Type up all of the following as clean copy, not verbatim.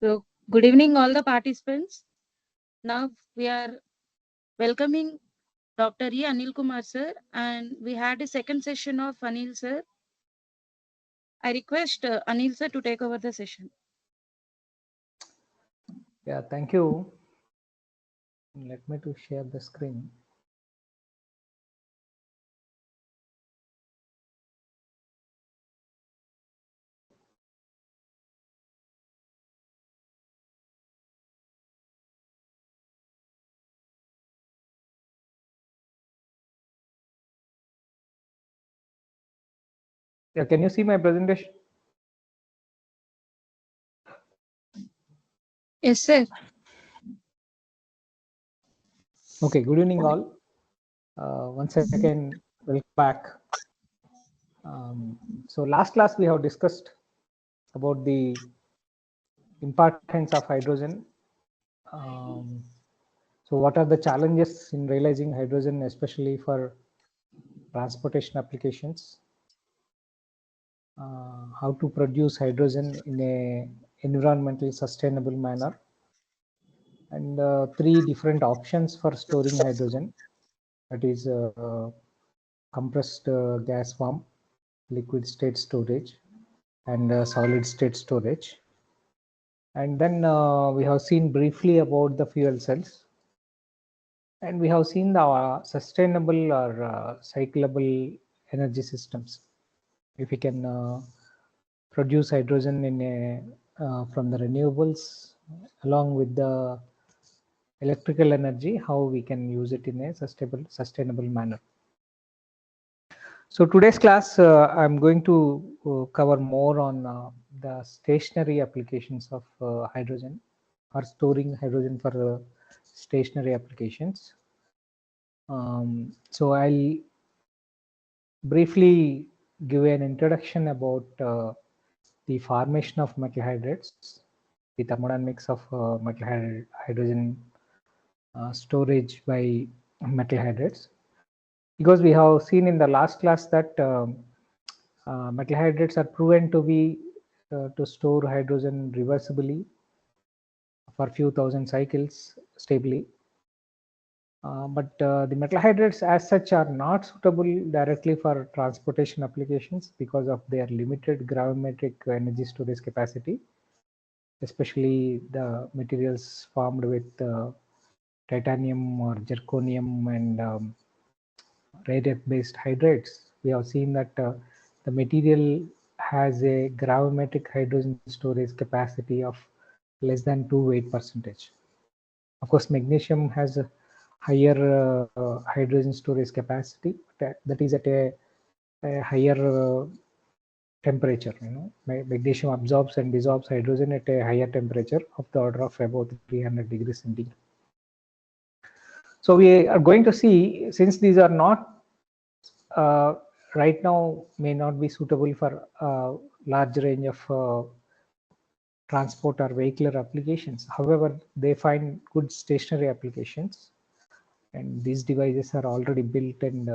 So, good evening, all the participants. Now we are welcoming Dr. E. Anil Kumar sir, and we had a second session of Anil sir. I request Anil sir to take over the session. Yeah, thank you. Let me to share the screen. Yeah, can you see my presentation? Yes, sir. Okay, good evening all. Once again, welcome back. So last class we have discussed about the importance of hydrogen. So what are the challenges in realizing hydrogen, especially for transportation applications? How to produce hydrogen in a environmentally sustainable manner, and three different options for storing hydrogen, that is compressed gas form, liquid state storage, and solid state storage. And then we have seen briefly about the fuel cells, and we have seen the sustainable or cyclable energy systems. If we can produce hydrogen in from the renewables along with the electrical energy, how we can use it in a sustainable manner. So today's class, I'm going to cover more on the stationary applications of hydrogen, or storing hydrogen for stationary applications. So I'll briefly give an introduction about the formation of metal hydrates, the thermodynamics of metal hydrogen storage by metal hydrates, because we have seen in the last class that metal hydrates are proven to be to store hydrogen reversibly for few thousand cycles stably. But the metal hydrates as such are not suitable directly for transportation applications because of their limited gravimetric energy storage capacity, especially the materials formed with titanium or zirconium and rare earth based hydrates. We have seen that the material has a gravimetric hydrogen storage capacity of less than 2 weight percentage. Of course, magnesium has a higher hydrogen storage capacity, that is at a higher temperature. Magnesium absorbs and dissolves hydrogen at a higher temperature of the order of about 300 degrees centigrade. So we are going to see, since these are not right now may not be suitable for large range of transport or vehicular applications. However, they find good stationary applications, and these devices are already built, and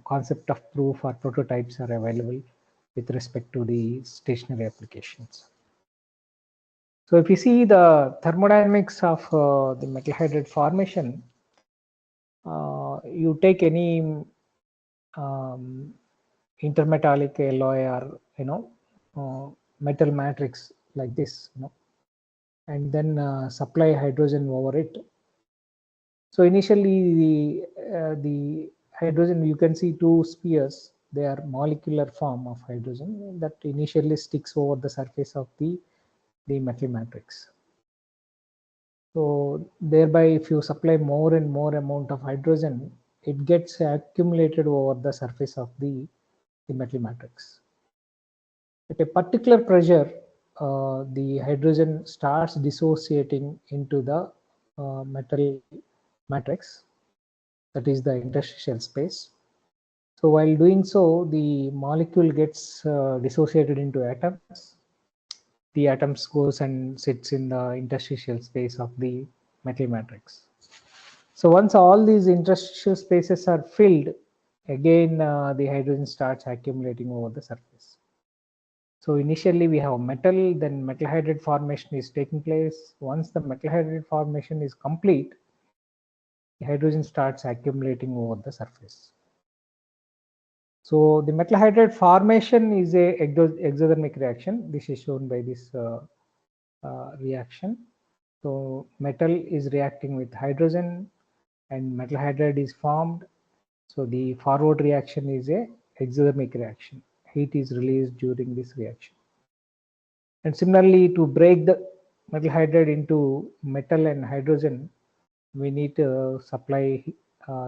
concept of proof or prototypes are available with respect to the stationary applications. So if you see the thermodynamics of the metal hydride formation, you take any intermetallic alloy or metal matrix like this, and then supply hydrogen over it. So initially the hydrogen, you can see two spheres, they are molecular form of hydrogen that initially sticks over the surface of the metal matrix. So thereby, if you supply more and more amount of hydrogen, it gets accumulated over the surface of the metal matrix. At a particular pressure, the hydrogen starts dissociating into the metal matrix, that is the interstitial space. So while doing so, the molecule gets dissociated into atoms. The atoms goes and sits in the interstitial space of the metal matrix. So once all these interstitial spaces are filled, again the hydrogen starts accumulating over the surface. So initially we have metal, then metal hydride formation is taking place. Once the metal hydride formation is complete, the hydrogen starts accumulating over the surface. So the metal hydride formation is a exothermic reaction. This is shown by this reaction. So metal is reacting with hydrogen and metal hydride is formed. So the forward reaction is a exothermic reaction. Heat is released during this reaction. And similarly, to break the metal hydride into metal and hydrogen, we need to supply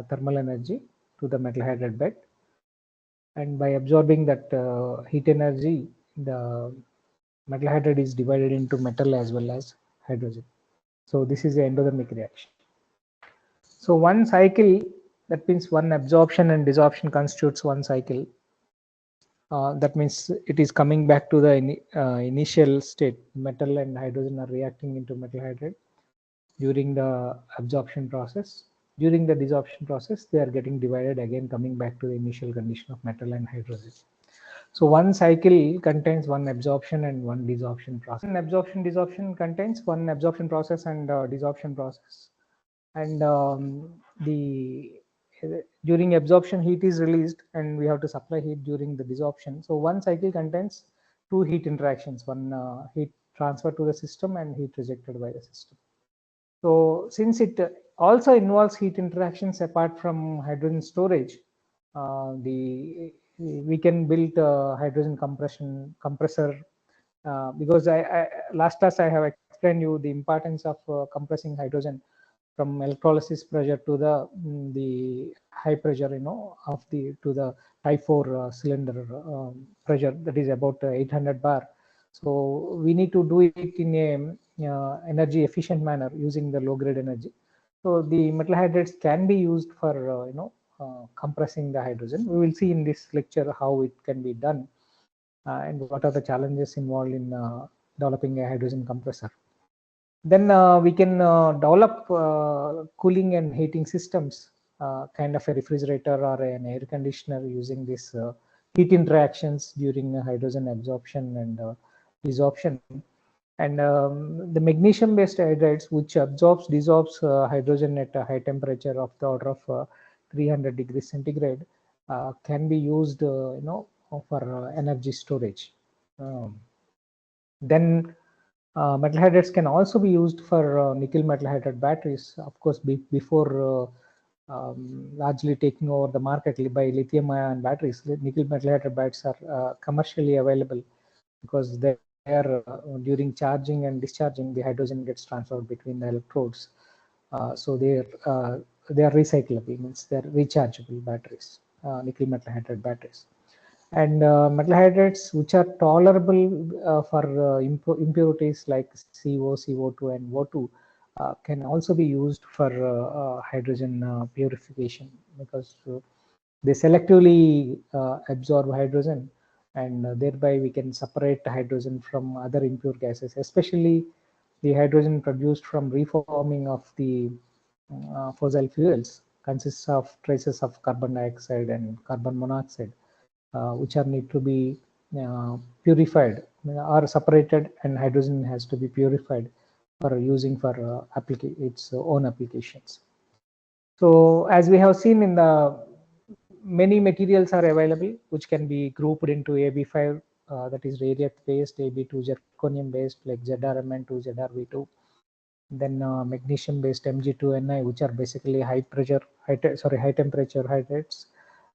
thermal energy to the metal hydride bed. And by absorbing that heat energy, the metal hydride is divided into metal as well as hydrogen. So this is the endothermic reaction. So one cycle, that means one absorption and desorption constitutes one cycle. That means it is coming back to the initial state. Metal and hydrogen are reacting into metal hydride during the absorption process. During the desorption process, they are getting divided again, coming back to the initial condition of metal and hydrogen. So one cycle contains one absorption and one desorption process. An absorption desorption contains one absorption process and desorption process. And the during absorption, heat is released and we have to supply heat during the desorption. So one cycle contains two heat interactions, one heat transfer to the system and heat rejected by the system. So since it also involves heat interactions apart from hydrogen storage, we can build a hydrogen compressor, because last class I have explained you the importance of compressing hydrogen from electrolysis pressure to the high pressure, of the to the type 4 cylinder pressure, that is about 800 bar. So we need to do it in a energy efficient manner using the low grade energy. So the metal hydrides can be used for compressing the hydrogen. We will see in this lecture how it can be done and what are the challenges involved in developing a hydrogen compressor. Then we can develop cooling and heating systems, kind of a refrigerator or an air conditioner, using this heat interactions during hydrogen absorption and desorption. And the magnesium based hydrides, which absorbs dissolves hydrogen at a high temperature of the order of 300 degrees centigrade, can be used for energy storage. Then metal hydrides can also be used for nickel metal hydride batteries, of course, before largely taking over the market by lithium ion batteries. Nickel metal hydride batteries are commercially available because they are during charging and discharging, the hydrogen gets transferred between the electrodes. So they are recyclable, means they are rechargeable batteries, nickel metal hydride batteries. And metal hydrides which are tolerable for impurities like CO, CO2 and O2 can also be used for hydrogen purification, because they selectively absorb hydrogen, and thereby we can separate hydrogen from other impure gases, especially the hydrogen produced from reforming of the fossil fuels consists of traces of carbon dioxide and carbon monoxide, which are need to be purified or separated, and hydrogen has to be purified for using for its own applications. So as we have seen in the many materials are available which can be grouped into AB5, that is radiate based, AB2 zirconium based like ZrMn2, ZrV2, then magnesium based Mg2Ni, which are basically high pressure, high temperature hydrates,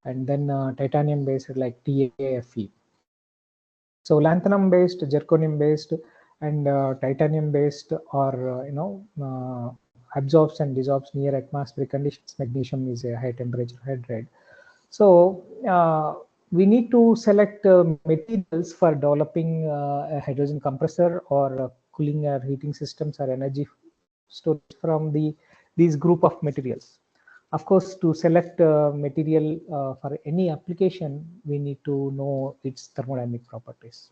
and then titanium based like TAFE. So lanthanum based, zirconium based, and titanium based are absorbs and dissolves near atmospheric conditions. Magnesium is a high temperature hydride. So we need to select materials for developing a hydrogen compressor or cooling or heating systems or energy storage from these group of materials. Of course, to select material for any application, we need to know its thermodynamic properties.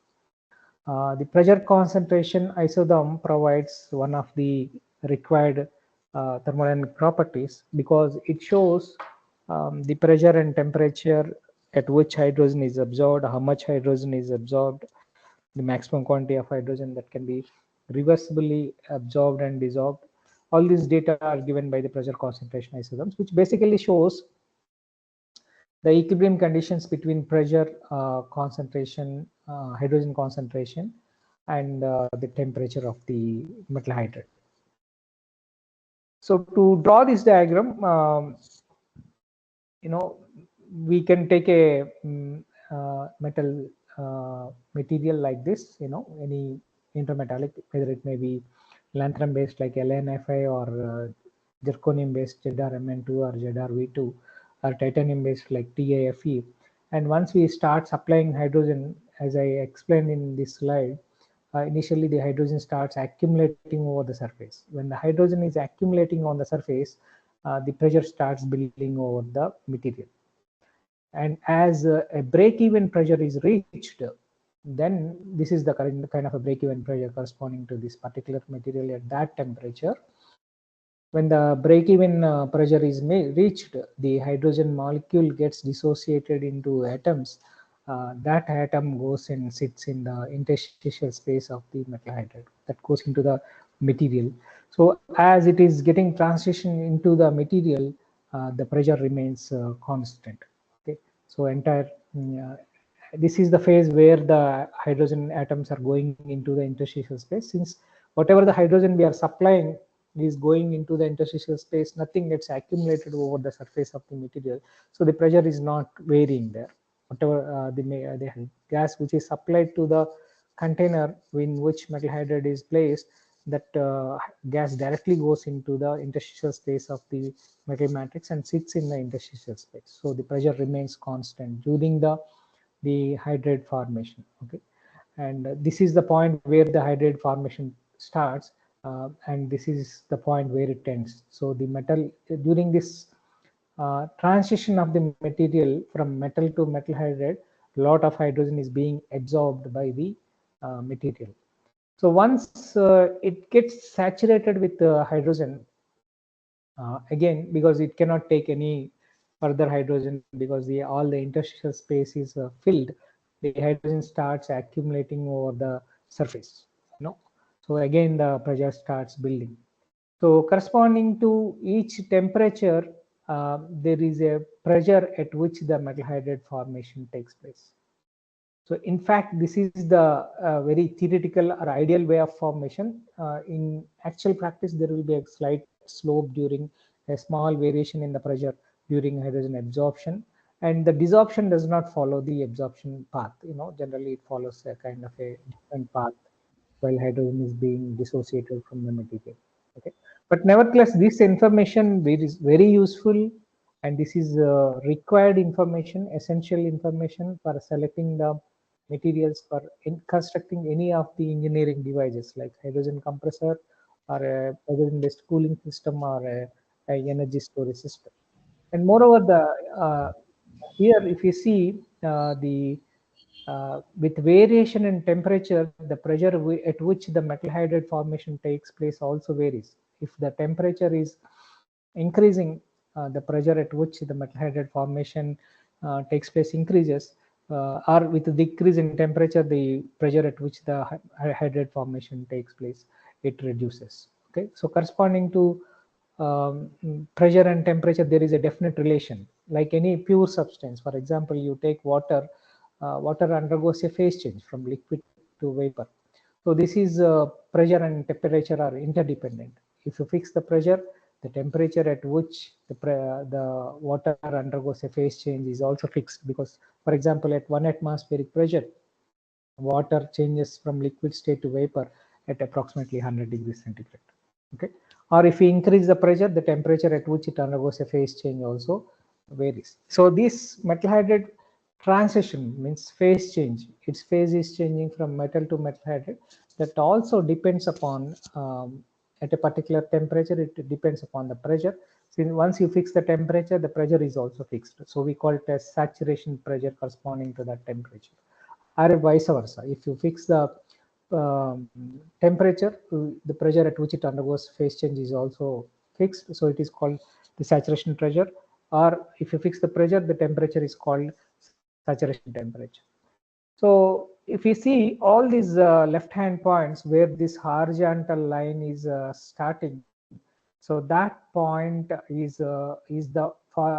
The pressure concentration isotherm provides one of the required thermodynamic properties, because it shows the pressure and temperature at which hydrogen is absorbed, how much hydrogen is absorbed, the maximum quantity of hydrogen that can be reversibly absorbed and dissolved. All these data are given by the pressure concentration isotherms, which basically shows the equilibrium conditions between pressure, concentration, hydrogen concentration, and the temperature of the metal hydride. So to draw this diagram, we can take a metal material like this, any intermetallic, whether it may be lanthanum based like LNFI, or zirconium based ZrMn2 or ZrV2, or titanium based like TAFE. And once we start supplying hydrogen, as I explained in this slide, initially the hydrogen starts accumulating over the surface. When the hydrogen is accumulating on the surface, the pressure starts building over the material. And as a break-even pressure is reached, then this is the kind of a break-even pressure corresponding to this particular material at that temperature. When the break-even pressure is reached, the hydrogen molecule gets dissociated into atoms. That atom goes and sits in the interstitial space of the metal hydride that goes into the material. So as it is getting transition into the material, the pressure remains constant. Okay, so this is the phase where the hydrogen atoms are going into the interstitial space. Since whatever the hydrogen we are supplying is going into the interstitial space, nothing gets accumulated over the surface of the material, so the pressure is not varying there. Whatever the gas which is supplied to the container in which metal hydride is placed, that gas directly goes into the interstitial space of the metal matrix and sits in the interstitial space. So the pressure remains constant during the hydride formation. Okay, and this is the point where the hydride formation starts, and this is the point where it ends. So the metal, during this transition of the material from metal to metal hydride, a lot of hydrogen is being absorbed by the material. So once it gets saturated with hydrogen, again, because it cannot take any further hydrogen, because all the interstitial space is filled, the hydrogen starts accumulating over the surface. So again the pressure starts building. So corresponding to each temperature, there is a pressure at which the metal hydride formation takes place. So in fact, this is the very theoretical or ideal way of formation. In actual practice, there will be a slight slope during a small variation in the pressure during hydrogen absorption, and the desorption does not follow the absorption path. Generally it follows a kind of a different path while hydrogen is being dissociated from the material. Okay, but nevertheless, this information is very useful, and this is required information, essential information for selecting the materials for constructing any of the engineering devices like hydrogen compressor, or a hydrogen based cooling system, or a energy storage system. And moreover, the here if you see the with variation in temperature, the pressure at which the metal hydride formation takes place also varies. If the temperature is increasing, the pressure at which the metal hydride formation takes place increases, or with the decrease in temperature, the pressure at which the hydride formation takes place, it reduces. Okay, so corresponding to pressure and temperature, there is a definite relation. Like any pure substance, for example, you take water. Water undergoes a phase change from liquid to vapor. So this is pressure and temperature are interdependent. If you fix the pressure, the temperature at which the water undergoes a phase change is also fixed, because, for example, at 1 atmospheric pressure, water changes from liquid state to vapor at approximately 100 degrees centigrade. Okay, or if we increase the pressure, the temperature at which it undergoes a phase change also varies. So this metal hydride transition means phase change. Its phase is changing from metal to metal hydride. That also depends upon at a particular temperature. It depends upon the pressure. Since once you fix the temperature, the pressure is also fixed. So we call it as saturation pressure corresponding to that temperature, or vice versa. If you fix the temperature, the pressure at which it undergoes phase change is also fixed, so it is called the saturation pressure. Or if you fix the pressure, the temperature is called saturation temperature. So if you see all these left hand points where this horizontal line is starting, so that point is the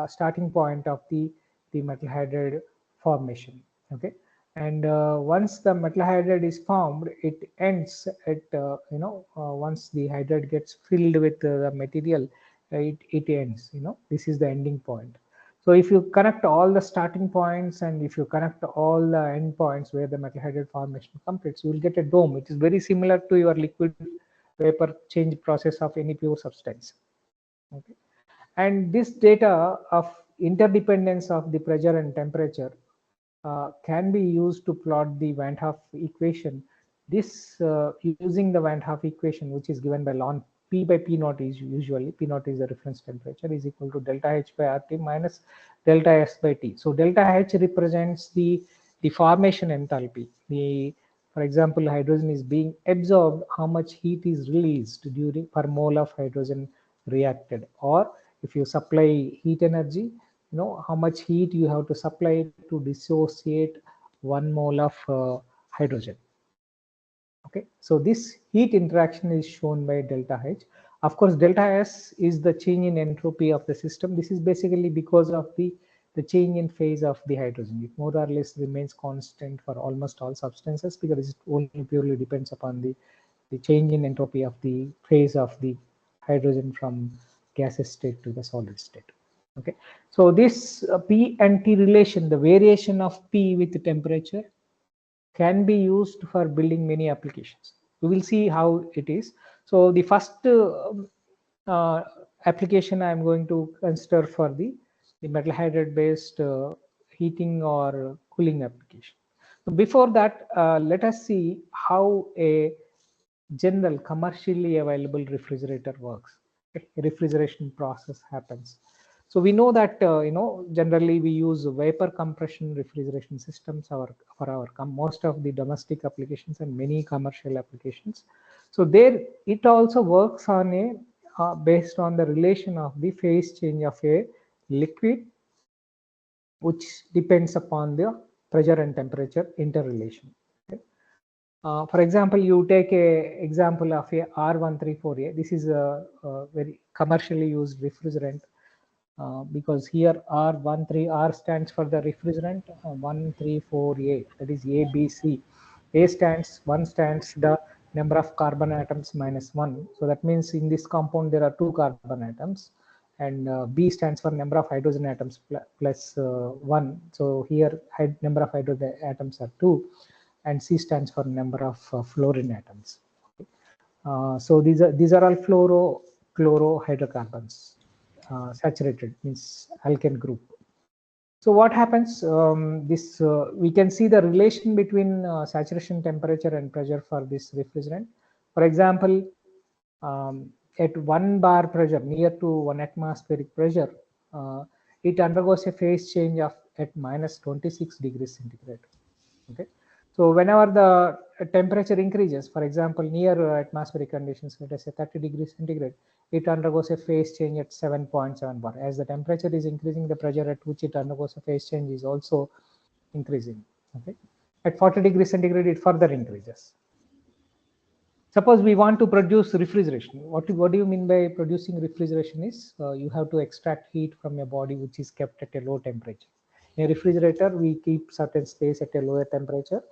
starting point of the metal hydride formation. Okay, and once the metal hydride is formed, it ends at once the hydride gets filled with the material, it ends. This is the ending point. So if you connect all the starting points and if you connect all the end points where the metal hydride formation completes, you will get a dome. It is very similar to your liquid vapor change process of any pure substance. Okay. And this data of interdependence of the pressure and temperature can be used to plot the Van 't Hoff equation. This using the Van 't Hoff equation, which is given by ln P by P naught is usually P naught is the reference temperature, is equal to delta H by RT minus delta S by T. So delta H represents the formation enthalpy. For example, hydrogen is being absorbed, how much heat is released during per mole of hydrogen reacted, or if you supply heat energy, how much heat you have to supply to dissociate 1 mole of hydrogen. Okay, so this heat interaction is shown by delta H. Of course, delta S is the change in entropy of the system. This is basically because of the change in phase of the hydrogen. It more or less remains constant for almost all substances because it only purely depends upon the change in entropy of the phase of the hydrogen from gaseous state to the solid state. Okay, so this P and T relation, the variation of P with the temperature, can be used for building many applications. We will see how it is. So the first uh, application I am going to consider for the metal hydride based heating or cooling application. So before that, let us see how a general commercially available refrigerator works. Okay? Refrigeration process happens. So we know that generally we use vapor compression refrigeration systems for our most of the domestic applications and many commercial applications. So there it also works on a based on the relation of the phase change of a liquid, which depends upon the pressure and temperature interrelation. Okay? For example, you take a example of a R134A. This is a very commercially used refrigerant because here R stands for the refrigerant, 134A, that is ABC. A stands, 1 stands the number of carbon atoms minus 1. So that means in this compound there are 2 carbon atoms, and B stands for number of hydrogen atoms plus 1. So here number of hydrogen atoms are 2, and C stands for number of fluorine atoms. So these are all chlorohydrocarbons, saturated means alkane group. So what happens? This we can see the relation between saturation temperature and pressure for this refrigerant. For example, at 1 bar pressure, near to 1 atmospheric pressure, it undergoes a phase change of at minus 26 degrees centigrade. Okay, so whenever the temperature increases, for example, near atmospheric conditions, let us say 30 degrees centigrade, it undergoes a phase change at 7.7 bar. As the temperature is increasing, the pressure at which it undergoes a phase change is also increasing. Okay, at 40 degrees centigrade, it further increases. Suppose we want to produce refrigeration. What do you mean by producing refrigeration is you have to extract heat from your body which is kept at a low temperature. In a refrigerator, we keep certain space at a lower temperature.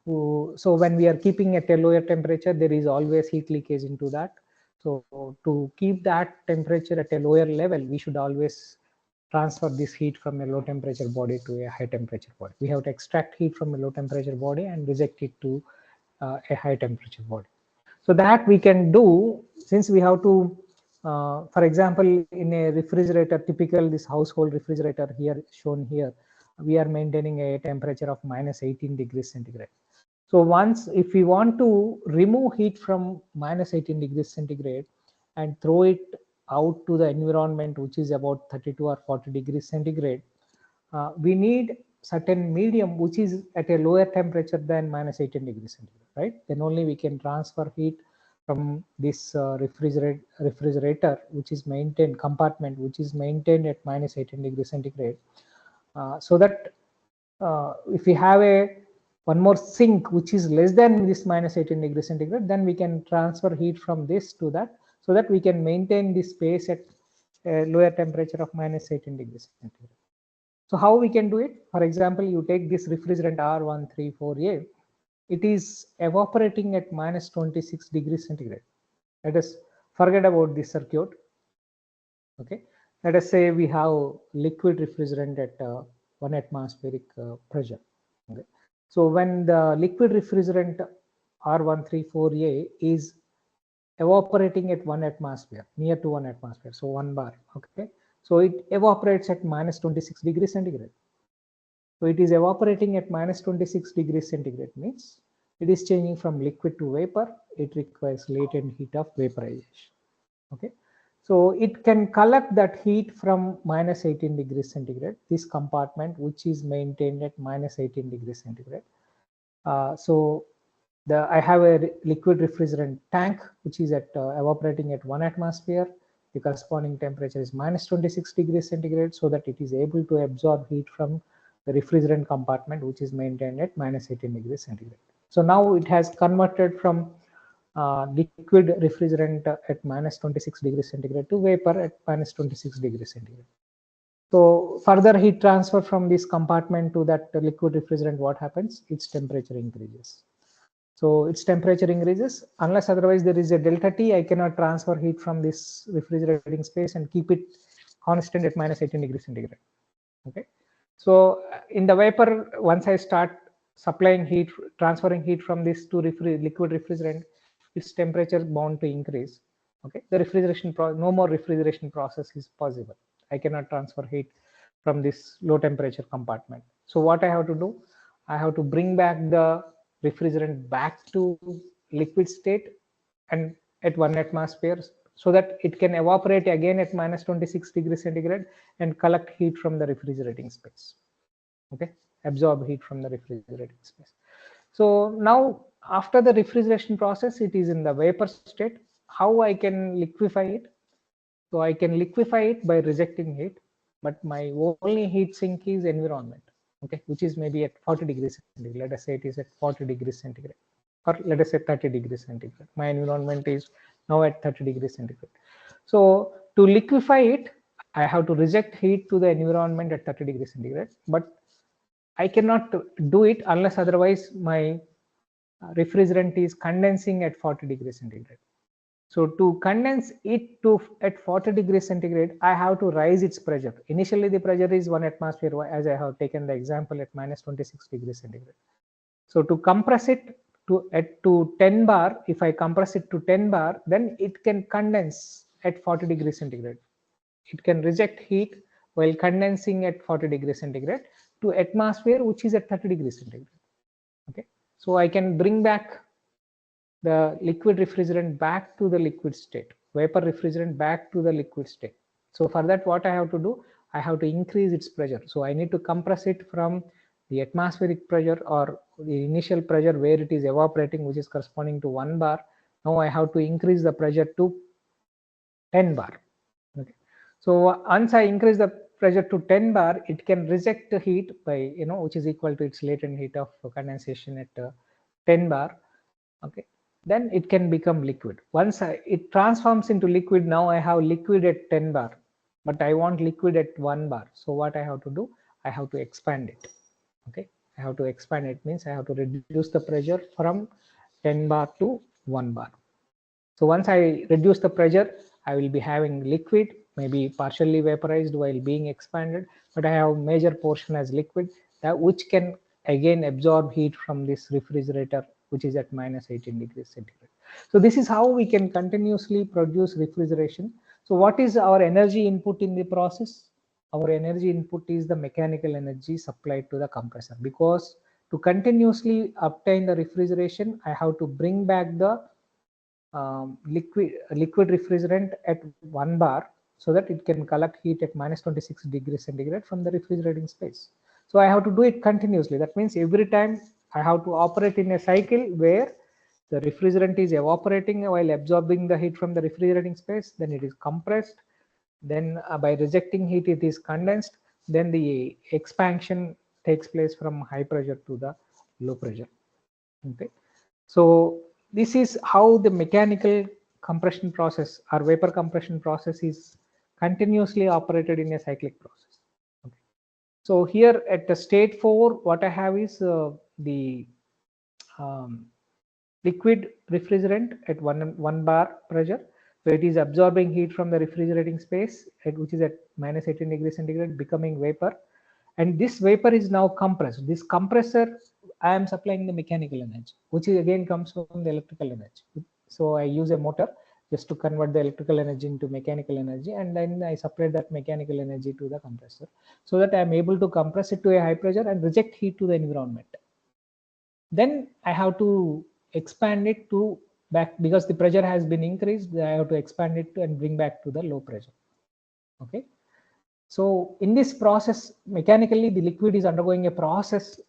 So when we are keeping at a lower temperature, there is always heat leakage into that. So to keep that temperature at a lower level, we should always transfer this heat from a low temperature body to a high temperature body. We have to extract heat from a low temperature body and reject it to a high temperature body. So that we can do, since we have to, for example, in a refrigerator, typical this household refrigerator here shown here, we are maintaining a temperature of minus 18 degrees centigrade. So once, if we want to remove heat from minus 18 degrees centigrade and throw it out to the environment, which is about 32 or 40 degrees centigrade, we need certain medium which is at a lower temperature than minus 18 degrees centigrade, right? Then only we can transfer heat from this refrigerator, which is maintained compartment, which is maintained at minus 18 degrees centigrade, so that if we have a one more sink which is less than this minus 18 degrees centigrade, then we can transfer heat from this to that, so that we can maintain the space at a lower temperature of minus 18 degrees centigrade. So how we can do it? For example, you take this refrigerant R134A, it is evaporating at minus 26 degrees centigrade. Let us forget about the circuit. Okay, let us say we have liquid refrigerant at 1 atmospheric pressure. Okay, so when the liquid refrigerant R134A is evaporating at 1 atmosphere, near to 1 atmosphere, so 1 bar. Okay, so it evaporates at minus 26 degrees centigrade. So it is evaporating at minus 26 degrees centigrade, means it is changing from liquid to vapor. It requires latent heat of vaporization. Okay, so it can collect that heat from minus 18 degrees centigrade, this compartment which is maintained at minus 18 degrees centigrade. So I have a liquid refrigerant tank which is at evaporating at 1 atmosphere. The corresponding temperature is minus 26 degrees centigrade, so that it is able to absorb heat from the refrigerant compartment which is maintained at minus 18 degrees centigrade. So now it has converted from liquid refrigerant at minus 26 degrees centigrade to vapor at minus 26 degrees centigrade. So further heat transfer from this compartment to that liquid refrigerant, what happens? Its temperature increases. So its temperature increases, unless otherwise there is a delta T, I cannot transfer heat from this refrigerating space and keep it constant at minus 18 degrees centigrade. Okay, so in the vapor, once I start supplying heat, transferring heat from this to liquid refrigerant, its temperature bound to increase. Okay, the refrigeration no more refrigeration process is possible. I cannot transfer heat from this low temperature compartment. So what I have to do, I have to bring back the refrigerant back to liquid state and at 1 atmosphere, so that it can evaporate again at minus 26 degrees centigrade and collect heat from the refrigerating space. Okay, absorb heat from the refrigerating space. So now after the refrigeration process, it is in the vapor state. How I can liquefy it? So I can liquefy it by rejecting heat, but my only heat sink is environment, okay, which is maybe at 40 degrees centigrade. Let us say it is at 40 degrees centigrade, or let us say 30 degrees centigrade. My environment is now at 30 degrees centigrade. So to liquefy it, I have to reject heat to the environment at 30 degrees centigrade, but I cannot do it unless otherwise my refrigerant is condensing at 40 degrees centigrade. So to condense it to at 40 degrees centigrade, I have to raise its pressure. Initially, the pressure is 1 atmosphere, as I have taken the example at minus 26 degrees centigrade. So to compress it to 10 bar, if I compress it to 10 bar, then it can condense at 40 degrees centigrade. It can reject heat while condensing at 40 degrees centigrade to atmosphere, which is at 30 degrees centigrade. Okay, so I can bring back the liquid refrigerant back to the liquid state, vapor refrigerant back to the liquid state. So for that, what I have to do, I have to increase its pressure. So I need to compress it from the atmospheric pressure or the initial pressure where it is evaporating, which is corresponding to 1 bar. Now I have to increase the pressure to 10 bar. Okay, so once I increase the pressure to 10 bar, it can reject the heat by, which is equal to its latent heat of condensation at 10 bar. Okay, then it can become liquid. Once it transforms into liquid, now I have liquid at 10 bar, but I want liquid at 1 bar. So what I have to do, I have to expand it. Okay, I have to expand it, means I have to reduce the pressure from 10 bar to 1 bar. So once I reduce the pressure, I will be having liquid, maybe partially vaporized while being expanded, but I have major portion as liquid, that which can again absorb heat from this refrigerator, which is at minus 18 degrees centigrade. So this is how we can continuously produce refrigeration. So what is our energy input in the process? Our energy input is the mechanical energy supplied to the compressor, because to continuously obtain the refrigeration, I have to bring back the liquid refrigerant at 1 bar, so that it can collect heat at minus 26 degrees centigrade from the refrigerating space. So I have to do it continuously. That means every time I have to operate in a cycle where the refrigerant is evaporating while absorbing the heat from the refrigerating space, then it is compressed, then by rejecting heat it is condensed, then the expansion takes place from high pressure to the low pressure. Okay, so this is how the mechanical compression process or vapor compression process is continuously operated in a cyclic process. Okay. So here at the state 4, what I have is the um, liquid refrigerant at 1 bar pressure. So it is absorbing heat from the refrigerating space, which is at minus 18 degrees centigrade, becoming vapor. And this vapor is now compressed. This compressor, I am supplying the mechanical energy, which is again comes from the electrical energy. So I use a motor just to convert the electrical energy into mechanical energy, and then I supply that mechanical energy to the compressor, so that I am able to compress it to a high pressure and reject heat to the environment. Then I have to expand it to back, because the pressure has been increased. I have to expand it and bring back to the low pressure. Okay. So in this process, mechanically, the liquid is undergoing a process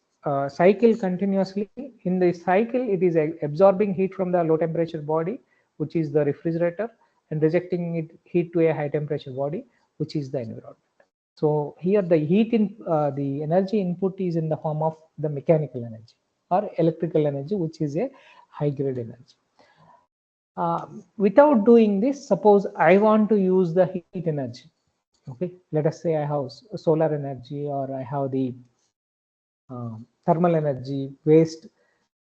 cycle continuously. In the cycle, it is absorbing heat from the low temperature body, which is the refrigerator, and rejecting it heat to a high temperature body, which is the environment. So here the heat in the energy input is in the form of the mechanical energy or electrical energy, which is a high grade energy. Without doing this, suppose I want to use the heat energy. Okay, let us say I have solar energy, or I have the thermal energy, waste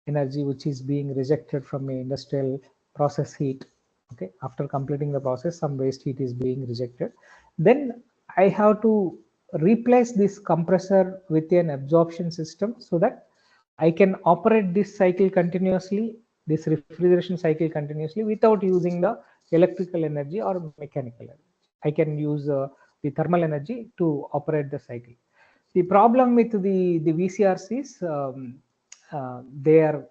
energy, which is being rejected from a industrial process heat. Okay, after completing the process, some waste heat is being rejected. Then I have to replace this compressor with an absorption system, so that I can operate this cycle continuously, this refrigeration cycle continuously, without using the electrical energy or mechanical energy. I can use the thermal energy to operate the cycle. The problem with the VCRCs, they are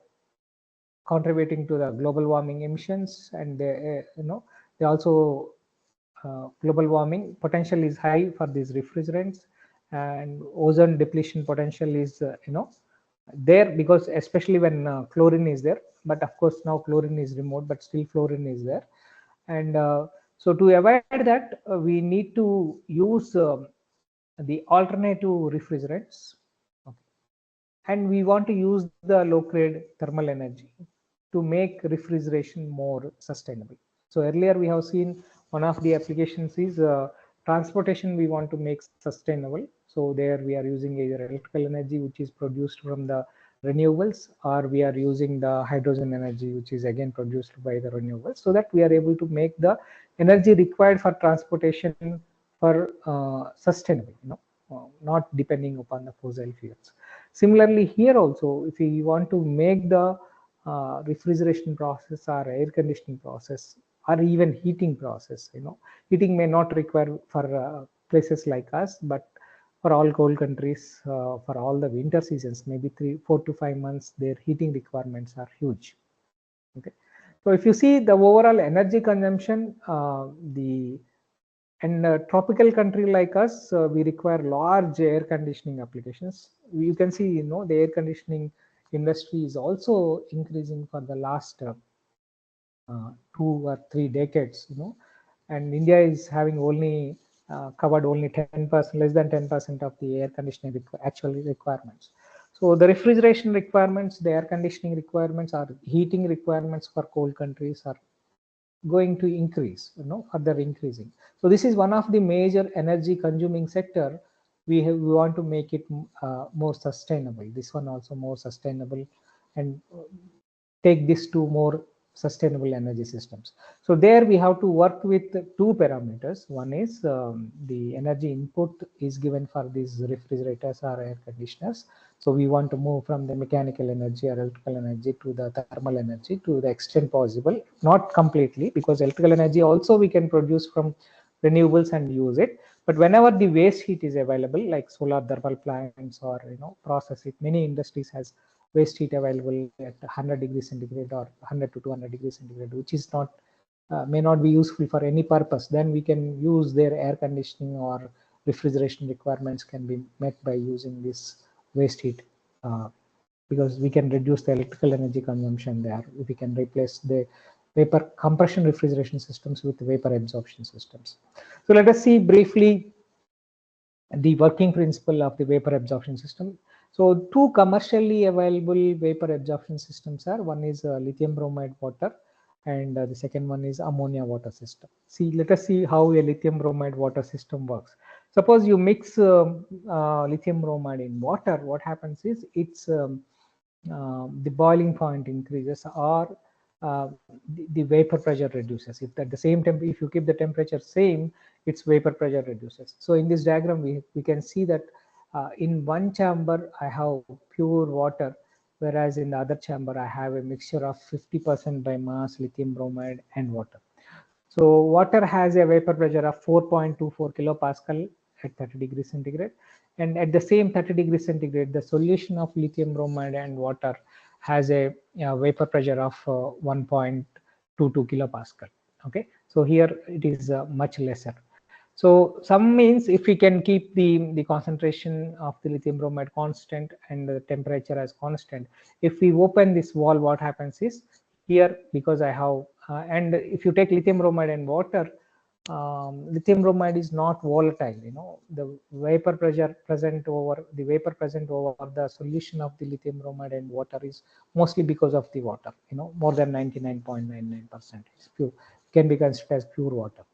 contributing to the global warming emissions, and they also global warming potential is high for these refrigerants, and ozone depletion potential is there, because especially when chlorine is there. But of course now chlorine is removed, but still fluorine is there. And so to avoid that, we need to use the alternative refrigerants. Okay. And we want to use the low grade thermal energy to make refrigeration more sustainable. So earlier we have seen one of the applications is transportation we want to make sustainable. So there we are using either electrical energy, which is produced from the renewables, or we are using the hydrogen energy, which is again produced by the renewables, so that we are able to make the energy required for transportation for sustainable, not depending upon the fossil fuels. Similarly, here also, if we want to make the refrigeration process or air conditioning process or even heating process, heating may not require for places like us, but for all cold countries, for all the winter seasons, maybe 4 to 5 months, their heating requirements are huge. Okay, so if you see the overall energy consumption, in a tropical country like us, we require large air conditioning applications. You can see, the air conditioning industry is also increasing for the last 2 or 3 decades, and India is having only covered only 10%, less than 10% of the air conditioning actual requirements. So the refrigeration requirements, the air conditioning requirements, or heating requirements for cold countries are going to increase, further increasing. So this is one of the major energy consuming sector. We want to make it more sustainable. This one also more sustainable, and take this to more sustainable energy systems. So there we have to work with two parameters. One is the energy input is given for these refrigerators or air conditioners. So we want to move from the mechanical energy or electrical energy to the thermal energy to the extent possible, not completely, because electrical energy also we can produce from renewables and use it. But whenever the waste heat is available, like solar thermal plants or process it, many industries has waste heat available at 100 degrees centigrade or 100 to 200 degrees centigrade, which is not may not be useful for any purpose. Then we can use their air conditioning or refrigeration requirements can be met by using this waste heat, because we can reduce the electrical energy consumption there. We can replace the vapor compression refrigeration systems with vapor absorption systems. So let us see briefly the working principle of the vapor absorption system. So two commercially available vapor absorption systems are, one is lithium bromide water, and the second one is ammonia water system. Let us see how a lithium bromide water system works. Suppose you mix lithium bromide in water, what happens is the boiling point increases, or the vapor pressure reduces. If at the same time, if you keep the temperature same, its vapor pressure reduces. So in this diagram, we can see that in one chamber I have pure water, whereas in the other chamber I have a mixture of 50% by mass lithium bromide and water. So water has a vapor pressure of 4.24 kilopascal at 30 degrees centigrade, and at the same 30 degrees centigrade, the solution of lithium bromide and water has a vapor pressure of 1.22 kilopascal. Okay, so here it is much lesser. So some means if we can keep the concentration of the lithium bromide constant and the temperature as constant, if we open this wall, what happens is, here, because I have and if you take lithium bromide and water, lithium bromide is not volatile. The vapor pressure present over the solution of the lithium bromide and water is mostly because of the water. More than 99.99% can be considered as pure water.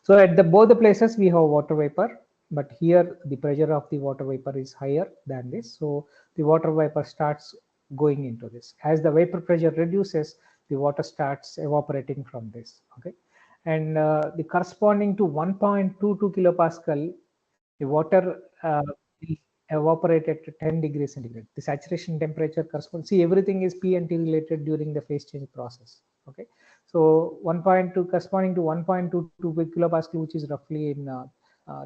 So at both the places we have water vapor, but here the pressure of the water vapor is higher than this. So the water vapor starts going into this. As the vapor pressure reduces, the water starts evaporating from this. Okay, and the corresponding to 1.22 kilopascal, the water will evaporate at 10 degrees centigrade. The saturation temperature corresponds. See, everything is P and T related during the phase change process. Okay, so 1.2 corresponding to 1.22 kilopascal, which is roughly in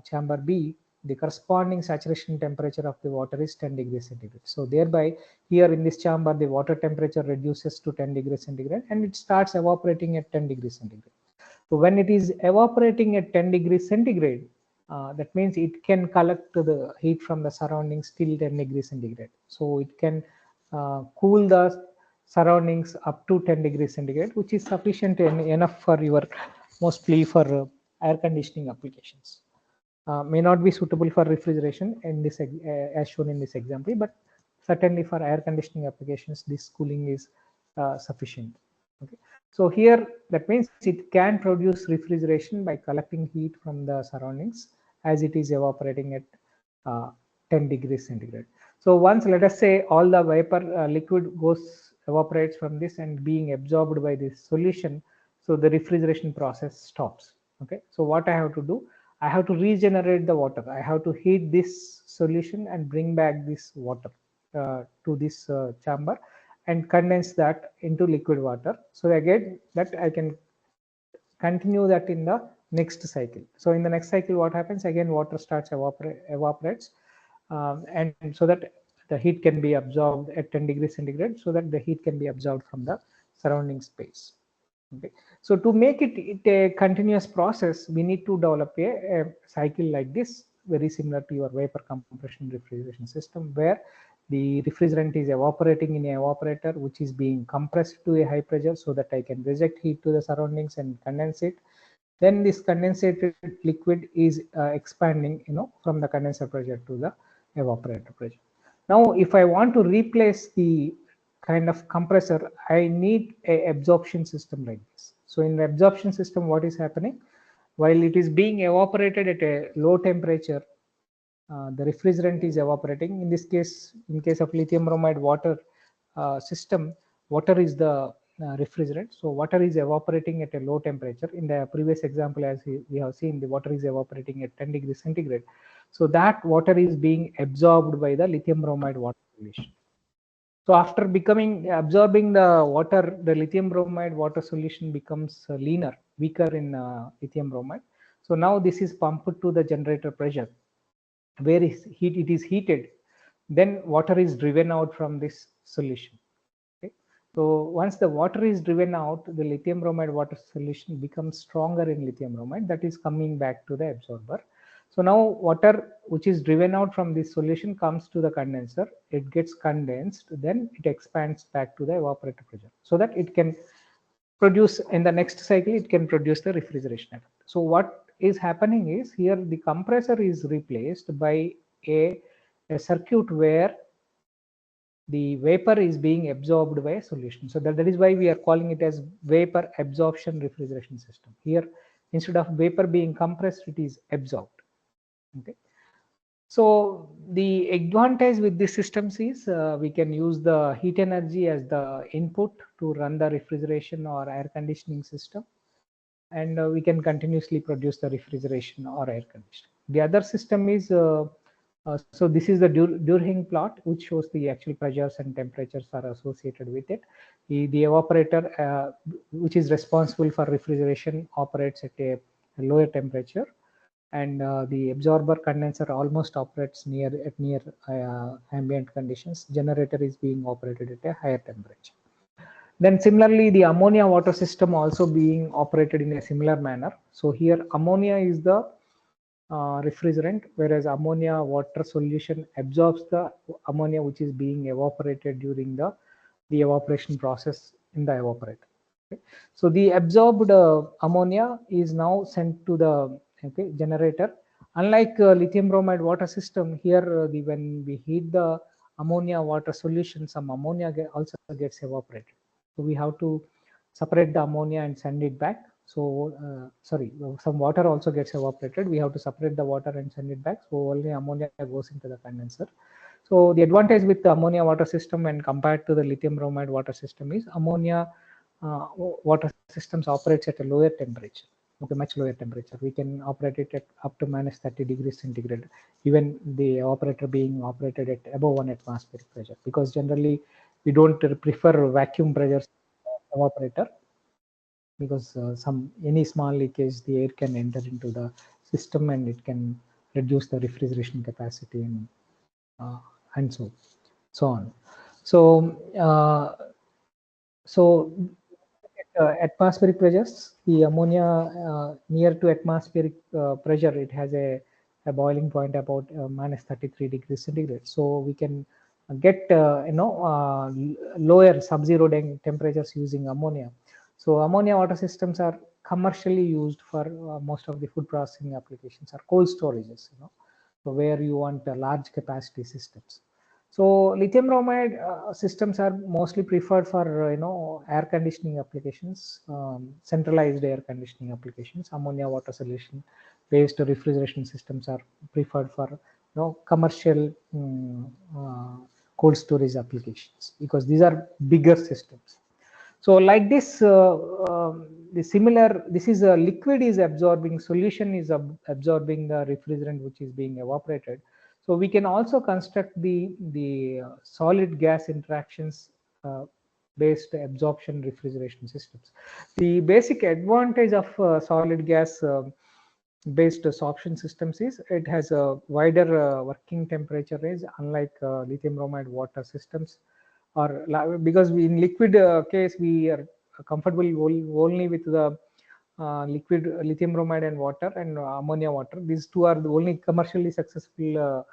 chamber B. The corresponding saturation temperature of the water is 10 degrees centigrade. So thereby, here in this chamber, the water temperature reduces to 10 degrees centigrade and it starts evaporating at 10 degrees centigrade. So when it is evaporating at 10 degrees centigrade, that means it can collect the heat from the surroundings till 10 degrees centigrade. So it can cool the surroundings up to 10 degrees centigrade, which is sufficient enough for your, mostly for air conditioning applications. May not be suitable for refrigeration in this as shown in this example, but certainly for air conditioning applications, this cooling is sufficient. Okay, so here that means it can produce refrigeration by collecting heat from the surroundings as it is evaporating at 10 degrees centigrade. So once, let us say, all the vapor liquid evaporates from this and being absorbed by this solution, so the refrigeration process stops. Okay, so what I have to do, I have to regenerate the water. I have to heat this solution and bring back this water to this chamber and condense that into liquid water. So again, that I can continue that in the next cycle. So in the next cycle, what happens again? Water starts evaporates, and so that the heat can be absorbed at 10 degrees centigrade, so that the heat can be absorbed from the surrounding space. Okay, so to make it a continuous process, we need to develop a cycle like this, very similar to your vapor compression refrigeration system, where the refrigerant is evaporating in an evaporator, which is being compressed to a high pressure so that I can reject heat to the surroundings and condense it. Then this condensated liquid is expanding, from the condenser pressure to the evaporator pressure. Now, if I want to replace the kind of compressor, I need a absorption system like this. So in the absorption system, what is happening? While it is being evaporated at a low temperature, the refrigerant is evaporating. In this case, in case of lithium bromide water system, water is the refrigerant. So water is evaporating at a low temperature. In the previous example, as we have seen, the water is evaporating at 10 degrees centigrade. So that water is being absorbed by the lithium bromide water solution. So after absorbing the water, the lithium bromide water solution becomes leaner, weaker in lithium bromide. So now this is pumped to the generator pressure, where it is heated, then water is driven out from this solution. Okay, so once the water is driven out, the lithium bromide water solution becomes stronger in lithium bromide, that is coming back to the absorber. So now water which is driven out from this solution comes to the condenser, it gets condensed, then it expands back to the evaporator pressure, so that it can produce, in the next cycle, it can produce the refrigeration effect. So what is happening is, here the compressor is replaced by a a circuit where the vapor is being absorbed by a solution. So that is why we are calling it as vapor absorption refrigeration system. Here, instead of vapor being compressed, it is absorbed. Okay. So the advantage with these systems is we can use the heat energy as the input to run the refrigeration or air conditioning system, and we can continuously produce the refrigeration or air conditioning. The other system is so this is the Durkheim plot, which shows the actual pressures and temperatures are associated with it. The evaporator, which is responsible for refrigeration, operates at a lower temperature, and the absorber condenser almost operates near ambient conditions. Generator is being operated at a higher temperature. Then similarly, the ammonia water system also being operated in a similar manner. So here ammonia is the refrigerant, whereas ammonia water solution absorbs the ammonia which is being evaporated during the evaporation process in the evaporator. Okay. So the absorbed ammonia is now sent to the generator. Unlike lithium bromide water system, here when we heat the ammonia water solution, some ammonia also gets evaporated. So we have to separate the ammonia and send it back. So sorry, some water also gets evaporated. We have to separate the water and send it back. So only ammonia goes into the condenser. So the advantage with the ammonia water system when compared to the lithium bromide water system is ammonia water systems operates at a lower temperature. Okay, much lower temperature. We can operate it at up to minus 30 degrees centigrade, even the evaporator being operated at above 1 atmospheric pressure, because generally we don't prefer vacuum pressures evaporator, because any small leakage, the air can enter into the system and it can reduce the refrigeration capacity uh, and so on. So so atmospheric pressures, the ammonia near to atmospheric pressure, it has a boiling point about minus 33 degrees centigrade. So we can get lower sub-zero temperatures using ammonia. So ammonia water systems are commercially used for most of the food processing applications or cold storages, so where you want large capacity systems. So lithium bromide systems are mostly preferred for air conditioning applications, centralized air conditioning applications. Ammonia water solution based refrigeration systems are preferred for commercial cold storage applications, because these are bigger systems. So like this, the similar, this is a liquid is absorbing, solution is absorbing the refrigerant which is being evaporated. So we can also construct the solid gas interactions based absorption refrigeration systems. The basic advantage of solid gas based absorption systems is it has a wider working temperature range, unlike lithium bromide water systems, or because in liquid case we are comfortable only with the liquid lithium bromide and water and ammonia water. These two are the only commercially successful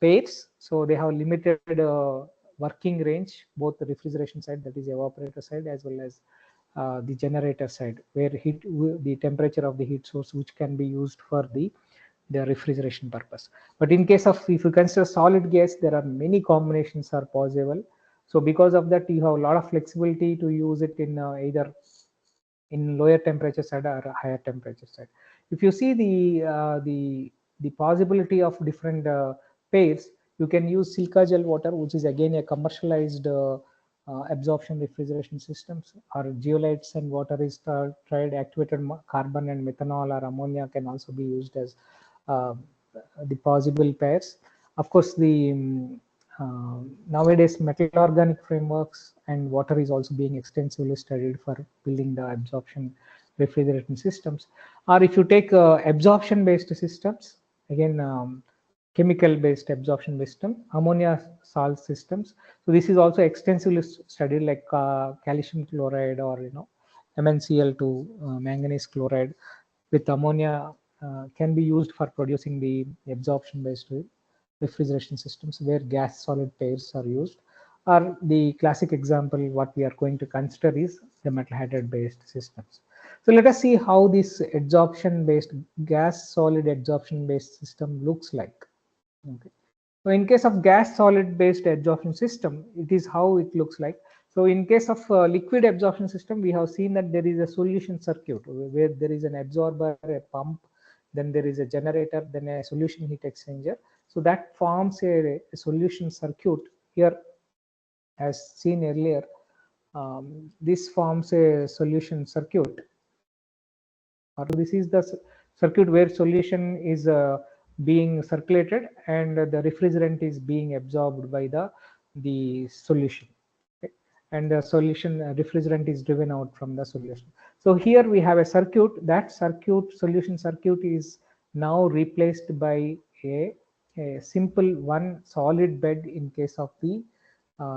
pairs, so they have limited working range, both the refrigeration side, that is evaporator side, as well as the generator side, where the temperature of the heat source which can be used for the refrigeration purpose. But in case of, if you consider solid gas, there are many combinations are possible. So because of that, you have a lot of flexibility to use it in either in lower temperature side or higher temperature side. If you see the possibility of different pairs, you can use silica gel water, which is again a commercialized absorption refrigeration systems, or geolites and water is tried. Activated carbon and methanol or ammonia can also be used as uh, the possible pairs. Of course, the nowadays metal organic frameworks and water is also being extensively studied for building the absorption refrigeration systems. Or if you take absorption based systems, again chemical based absorption system, ammonia salt systems. So this is also extensively studied, like calcium chloride or MnCl2 manganese chloride with ammonia can be used for producing the absorption based refrigeration systems, where gas solid pairs are used. Or the classic example what we are going to consider is the metal hydride based systems. So let us see how this absorption based gas solid absorption based system looks like. Okay. So in case of gas solid based absorption system, it is how it looks like. So in case of liquid absorption system, we have seen that there is a solution circuit where there is an absorber, a pump, then there is a generator, then a solution heat exchanger. So that forms a solution circuit here, as seen earlier. This forms a solution circuit, or this is the circuit where solution is being circulated and the refrigerant is being absorbed by the solution. Okay? And the solution refrigerant is driven out from the solution. So here we have a circuit. That circuit, solution circuit, is now replaced by a simple one solid bed in case of the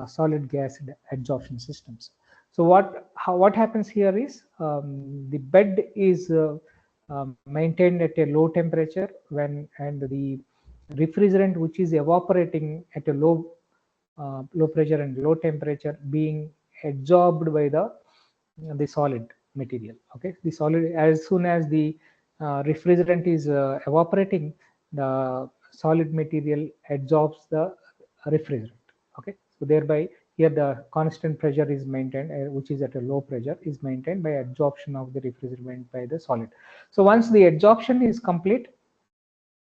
solid gas adsorption systems. So what happens here is, the bed is maintained at a low temperature and the refrigerant which is evaporating at a low pressure and low temperature being absorbed by the solid material. Okay, the solid, as soon as the refrigerant is evaporating, the solid material absorbs the refrigerant. Okay, so thereby here the constant pressure is maintained, which is at a low pressure, is maintained by absorption of the refrigerant by the solid. So once the absorption is complete,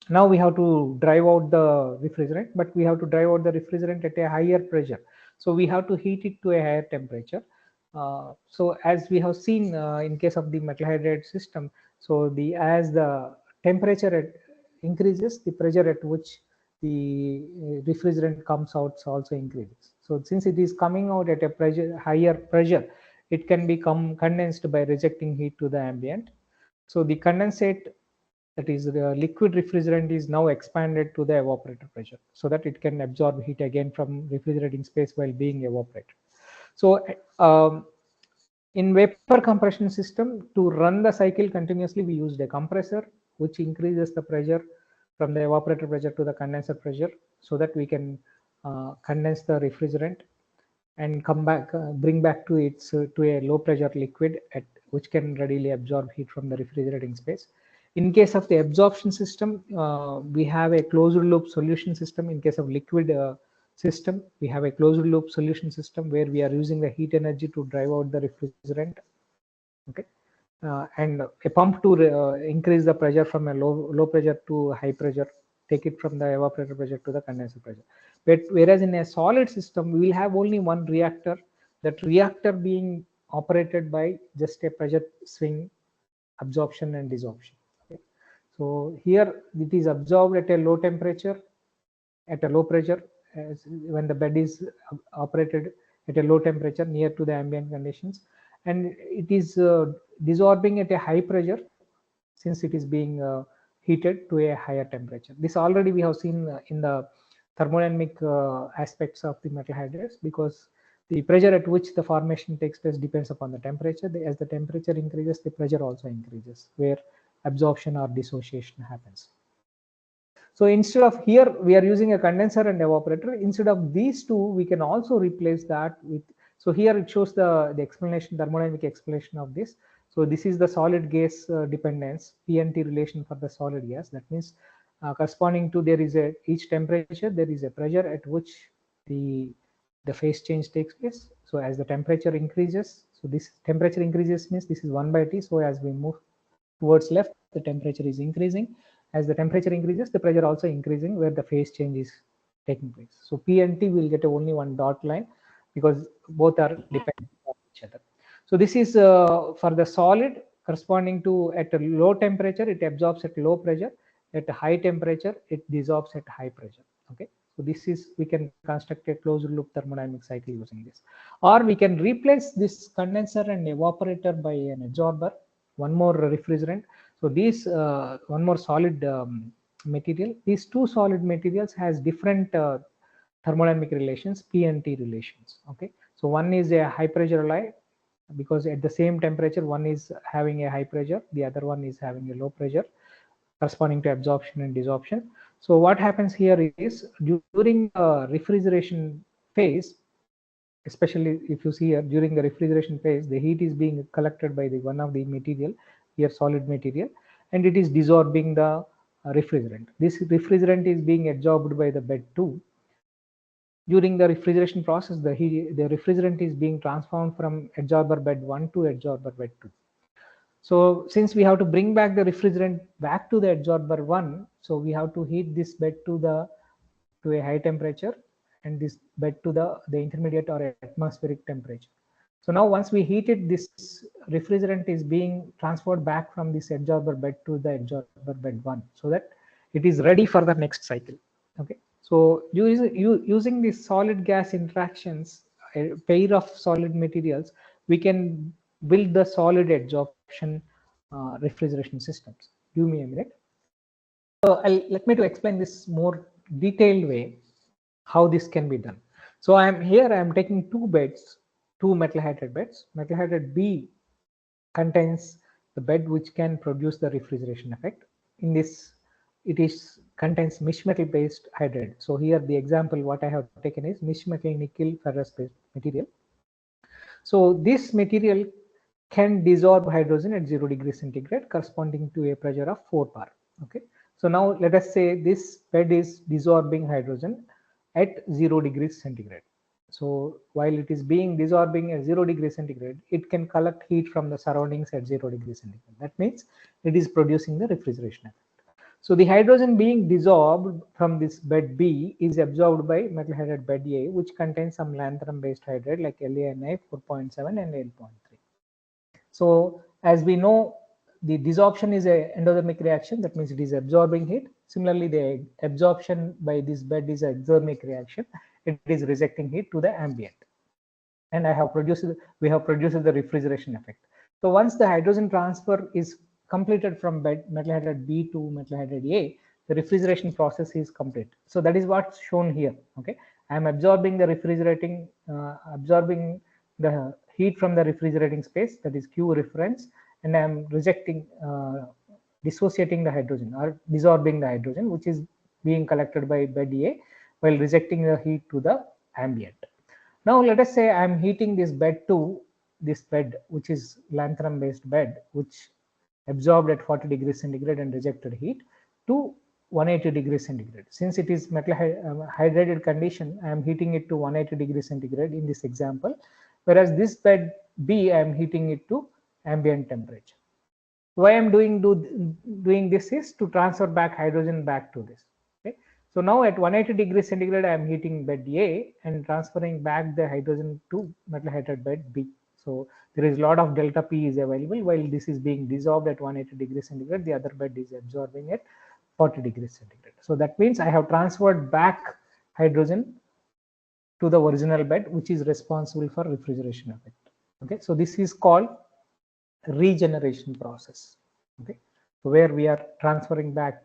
now we have to drive out the refrigerant, but we have to drive out the refrigerant at a higher pressure. So we have to heat it to a higher temperature. So as we have seen in case of the metal hydride system, so as the temperature increases, the pressure at which the refrigerant comes out also increases. So since it is coming out at a higher pressure, it can become condensed by rejecting heat to the ambient. So the condensate, that is the liquid refrigerant, is now expanded to the evaporator pressure so that it can absorb heat again from refrigerating space while being evaporated. So in vapor compression system, to run the cycle continuously, we used a compressor which increases the pressure from the evaporator pressure to the condenser pressure so that we can condense the refrigerant and come back, bring back to its to a low pressure liquid at which can readily absorb heat from the refrigerating space. In case of the absorption system, we have a closed loop solution system. In case of liquid system, we have a closed loop solution system where we are using the heat energy to drive out the refrigerant. Okay, and a pump to increase the pressure from a low pressure to high pressure, take it from the evaporator pressure to the condenser pressure. But whereas in a solid system, we will have only one reactor, that reactor being operated by just a pressure swing, absorption and desorption. Okay. So here it is absorbed at a low temperature, at a low pressure, when the bed is operated at a low temperature near to the ambient conditions, and it is desorbing at a high pressure since it is being heated to a higher temperature. This already we have seen in the thermodynamic aspects of the metal hydrides, because the pressure at which the formation takes place depends upon the temperature. As the temperature increases, the pressure also increases, where absorption or dissociation happens. So instead of, here we are using a condenser and evaporator. Instead of these two, we can also replace that with, so here it shows the explanation, thermodynamic explanation of this. So this is the solid gas dependence, PNT relation for the solid gas. That means corresponding to, there is a, each temperature, there is a pressure at which the phase change takes place. So as the temperature increases, so this temperature increases means this is 1 by T. So as we move towards left, the temperature is increasing. As the temperature increases, the pressure also increasing, where the phase change is taking place. So P and T will get only one dot line because both are dependent on each other. So this is for the solid, corresponding to, at a low temperature it absorbs at low pressure, at a high temperature it dissolves at high pressure. Okay, so this is, we can construct a closed loop thermodynamic cycle using this, or we can replace this condenser and evaporator by an absorber, one more refrigerant. So these one more solid material, these two solid materials has different thermodynamic relations, P and T relations. Okay, so one is a high pressure alloy, because at the same temperature one is having a high pressure, the other one is having a low pressure, corresponding to absorption and desorption. So what happens here is, during the refrigeration phase, especially if you see here, during the refrigeration phase, the heat is being collected by the one of the material, here solid material, and it is desorbing the refrigerant. This refrigerant is being absorbed by the bed 2. During the refrigeration process, the refrigerant is being transformed from adsorber bed 1 to adsorber bed 2. So since we have to bring back the refrigerant back to the adsorber 1, so we have to heat this bed to a high temperature, and this bed to the intermediate or atmospheric temperature. So now once we heat it, this refrigerant is being transferred back from this adsorber bed to the adsorber bed 1, so that it is ready for the next cycle. Okay. So using these solid gas interactions, a pair of solid materials, we can build the solid adsorption refrigeration systems. Give me a minute. So let me to explain this more detailed way how this can be done. So I am taking two beds, two metal hydride beds. Metal hydride B contains the bed which can produce the refrigeration effect. In this, it is contains mish metal based hydride. So here the example what I have taken is mish metal nickel ferrous based material. So this material can dissolve hydrogen at 0 degrees centigrade, corresponding to a pressure of 4 bar. Okay. So now let us say this bed is dissolving hydrogen at 0 degrees centigrade. So while it is being dissolving at 0 degrees centigrade, it can collect heat from the surroundings at 0 degrees centigrade. That means it is producing the refrigeration effect. So the hydrogen being dissolved from this bed B is absorbed by metal hydride bed A, which contains some lanthanum based hydride like LaNi 4.7 and L.3. So as we know, the desorption is a endothermic reaction. That means it is absorbing heat. Similarly, the absorption by this bed is an exothermic reaction. It is rejecting heat to the ambient. And we have produced the refrigeration effect. So once the hydrogen transfer is completed from metal hydride B to metal hydride A, the refrigeration process is complete. So that is what's shown here. Okay, I am absorbing the heat from the refrigerating space, that is Q reference, and I am dissociating the hydrogen or desorbing the hydrogen, which is being collected by bed A, while rejecting the heat to the ambient. Now let us say I am heating this bed to this bed, which is lanthanum based bed, which absorbed at 40 degrees centigrade and rejected heat, to 180 degrees centigrade. Since it is metal hydrated condition, I am heating it to 180 degrees centigrade in this example, whereas this bed B, I am heating it to ambient temperature. Why I am doing this is to transfer back hydrogen back to this. Okay. So now at 180 degrees centigrade, I am heating bed A and transferring back the hydrogen to metal hydride bed B. So there is a lot of delta P is available while this is being dissolved at 180 degrees centigrade. The other bed is absorbing at 40 degrees centigrade. So that means I have transferred back hydrogen to the original bed, which is responsible for refrigeration effect. Okay. So this is called regeneration process. Okay, so where we are transferring back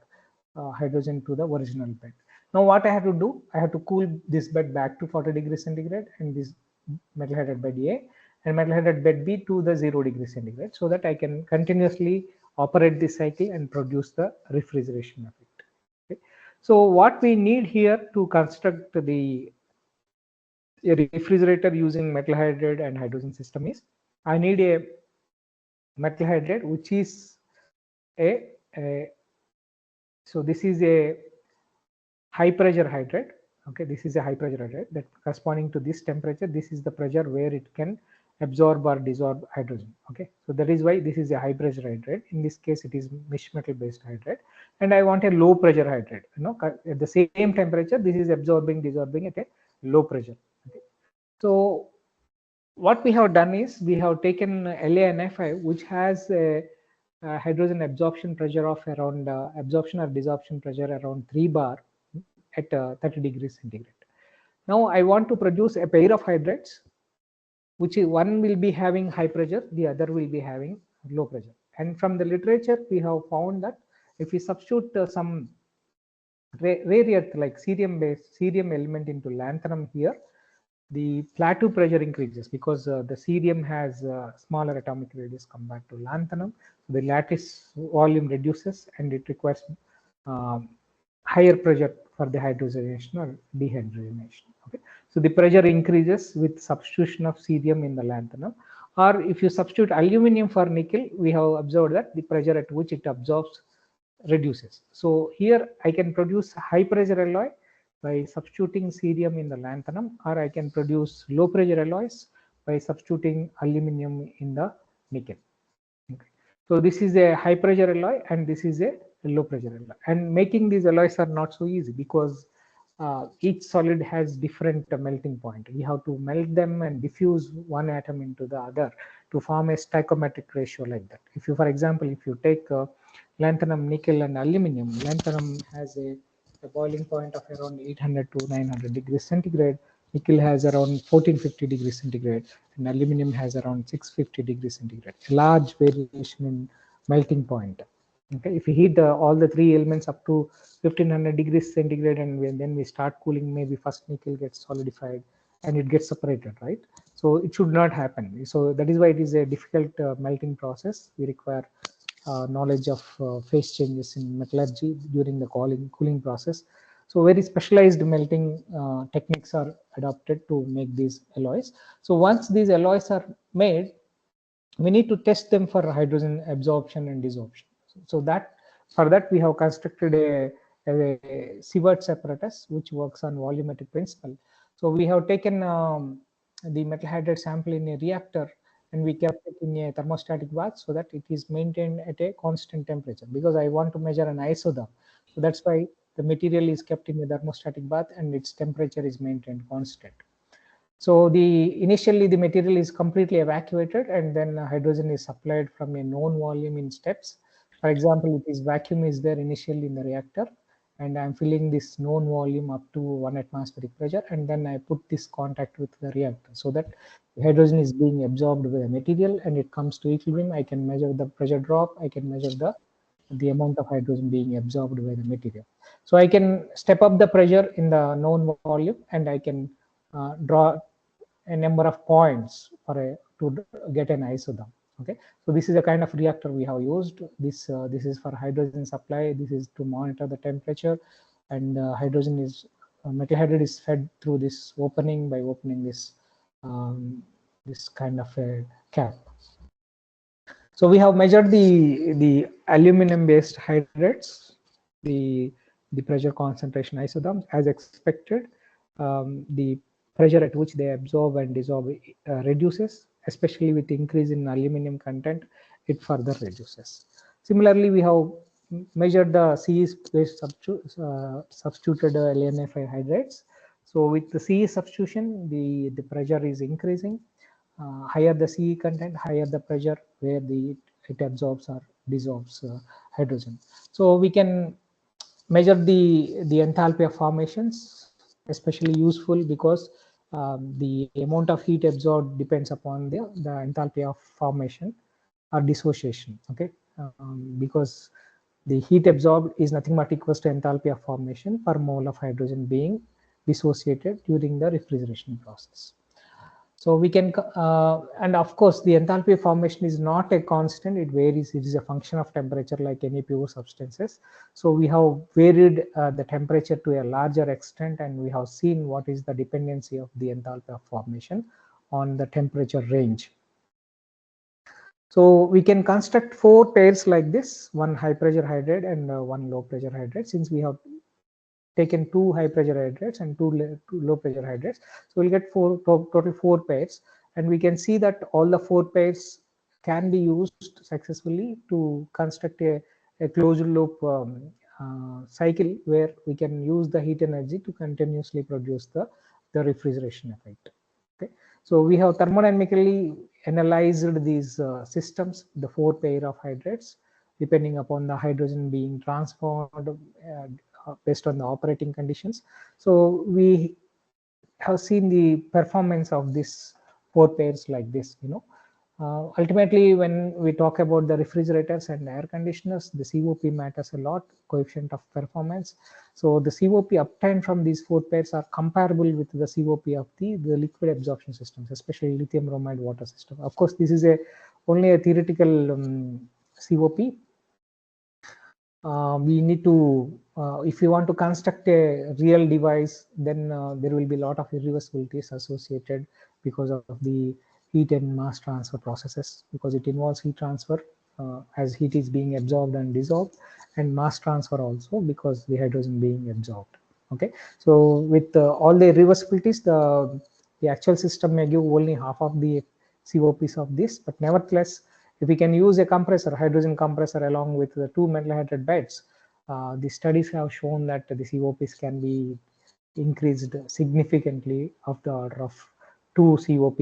hydrogen to the original bed. Now what I have to do, I have to cool this bed back to 40 degrees centigrade and this metal hydride bed A and metal hydride bed B to the 0 degrees centigrade, so that I can continuously operate this cycle and produce the refrigeration effect. Okay. So what we need here to construct a refrigerator using metal hydride and hydrogen system is, I need a metal hydride which is a so this is a high pressure hydride. Okay, this is a high pressure hydride that corresponding to this temperature, this is the pressure where it can absorb or dissolve hydrogen. Okay, so that is why this is a high pressure hydride. In this case it is mish metal based hydride, and I want a low pressure hydride. You know, at the same temperature this is absorbing dissolving at a low pressure. Okay. So what we have done is we have taken LaNi5, which has a hydrogen absorption pressure of around absorption or desorption pressure around 3 bar at 30 degrees centigrade. Now I want to produce a pair of hydrides, which is one will be having high pressure, the other will be having low pressure. And from the literature, we have found that if we substitute some rare earth like cerium element into lanthanum here, the plateau pressure increases because the cerium has smaller atomic radius compared to lanthanum. So the lattice volume reduces and it requires higher pressure for the hydrogenation or dehydrogenation. Okay, so the pressure increases with substitution of cerium in the lanthanum. Or if you substitute aluminum for nickel, we have observed that the pressure at which it absorbs reduces. So here I can produce high pressure alloy by substituting cerium in the lanthanum, or I can produce low pressure alloys by substituting aluminum in the nickel. Okay. So this is a high pressure alloy and this is a low pressure alloy. And making these alloys are not so easy because each solid has different melting point. We have to melt them and diffuse one atom into the other to form a stoichiometric ratio like that. If you, for example, if you take lanthanum, nickel and aluminum, lanthanum has a boiling point of around 800 to 900 degrees centigrade. Nickel has around 1450 degrees centigrade and aluminum has around 650 degrees centigrade. A large variation in melting point. Okay, if we heat all the three elements up to 1500 degrees centigrade and then we start cooling, maybe first nickel gets solidified and it gets separated, right? So it should not happen. So that is why it is a difficult melting process. We require knowledge of phase changes in metallurgy during the cooling process. So very specialized melting techniques are adopted to make these alloys. So once these alloys are made, we need to test them for hydrogen absorption and desorption. So that for that we have constructed a Sievert's apparatus which works on volumetric principle. So we have taken the metal hydride sample in a reactor and we kept it in a thermostatic bath so that it is maintained at a constant temperature, because I want to measure an isotherm. So that's why the material is kept in a thermostatic bath and its temperature is maintained constant. So initially the material is completely evacuated and then hydrogen is supplied from a known volume in steps. For example, if this vacuum is there initially in the reactor and I'm filling this known volume up to 1 atmospheric pressure, and then I put this contact with the reactor so that the hydrogen is being absorbed by the material and it comes to equilibrium. I can measure the pressure drop, I can measure the amount of hydrogen being absorbed by the material. So I can step up the pressure in the known volume and I can draw a number of points to get an isotherm. Okay, so this is a kind of reactor we have used. This is for hydrogen supply. This is to monitor the temperature, and hydrogen is metal hydride is fed through this opening by opening this kind of a cap. So we have measured the aluminum based hydrates, the pressure concentration isotherms as expected. The pressure at which they absorb and dissolve reduces, especially with increase in aluminum content, it further reduces. Similarly, we have measured the CE based substituted LNA5 hydrates. So with the CE substitution, the pressure is increasing. Higher the CE content, higher the pressure where it absorbs or dissolves hydrogen. So we can measure the enthalpy of formations, especially useful because the amount of heat absorbed depends upon the enthalpy of formation or dissociation. Okay, because the heat absorbed is nothing but equals to enthalpy of formation per mole of hydrogen being dissociated during the refrigeration process. So we can, and of course, the enthalpy formation is not a constant, it varies, it is a function of temperature like any pure substances. So we have varied the temperature to a larger extent and we have seen what is the dependency of the enthalpy of formation on the temperature range. So we can construct 4 pairs like this, one high pressure hydrate and one low pressure hydrate, since we have taken 2 high pressure hydrates and 2 low pressure hydrates. So we'll get total 4 pairs, and we can see that all the 4 pairs can be used successfully to construct a closed loop cycle where we can use the heat energy to continuously produce the refrigeration effect. Okay, so we have thermodynamically analyzed these systems, the 4 pair of hydrates, depending upon the hydrogen being transformed based on the operating conditions. So we have seen the performance of these 4 pairs like this. Ultimately, when we talk about the refrigerators and air conditioners, the COP matters a lot, coefficient of performance. So the COP obtained from these 4 pairs are comparable with the COP of the liquid absorption systems, especially lithium bromide water system. Of course, this is only a theoretical COP. We need to, if you want to construct a real device, then there will be a lot of irreversibilities associated because of the heat and mass transfer processes, because it involves heat transfer as heat is being absorbed and dissolved, and mass transfer also because the hydrogen being absorbed. Okay, so with all the reversibilities, the actual system may give only half of the COPs of this, but nevertheless, if we can use a compressor, hydrogen compressor, along with the two metal hydride beds, the studies have shown that the COPs can be increased significantly of the order of 2 COP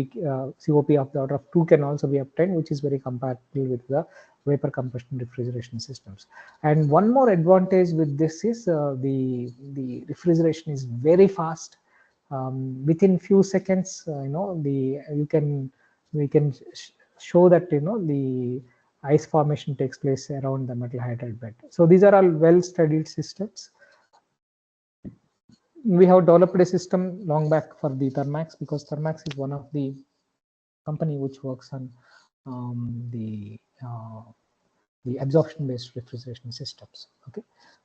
of the order of 2 can also be obtained, which is very compatible with the vapor compression refrigeration systems. And one more advantage with this is the refrigeration is very fast. Within few seconds, we can show that the ice formation takes place around the metal hydride bed. So these are all well studied systems. We have developed a system long back for the Thermax, because Thermax is one of the company which works on the absorption based refrigeration systems. Okay,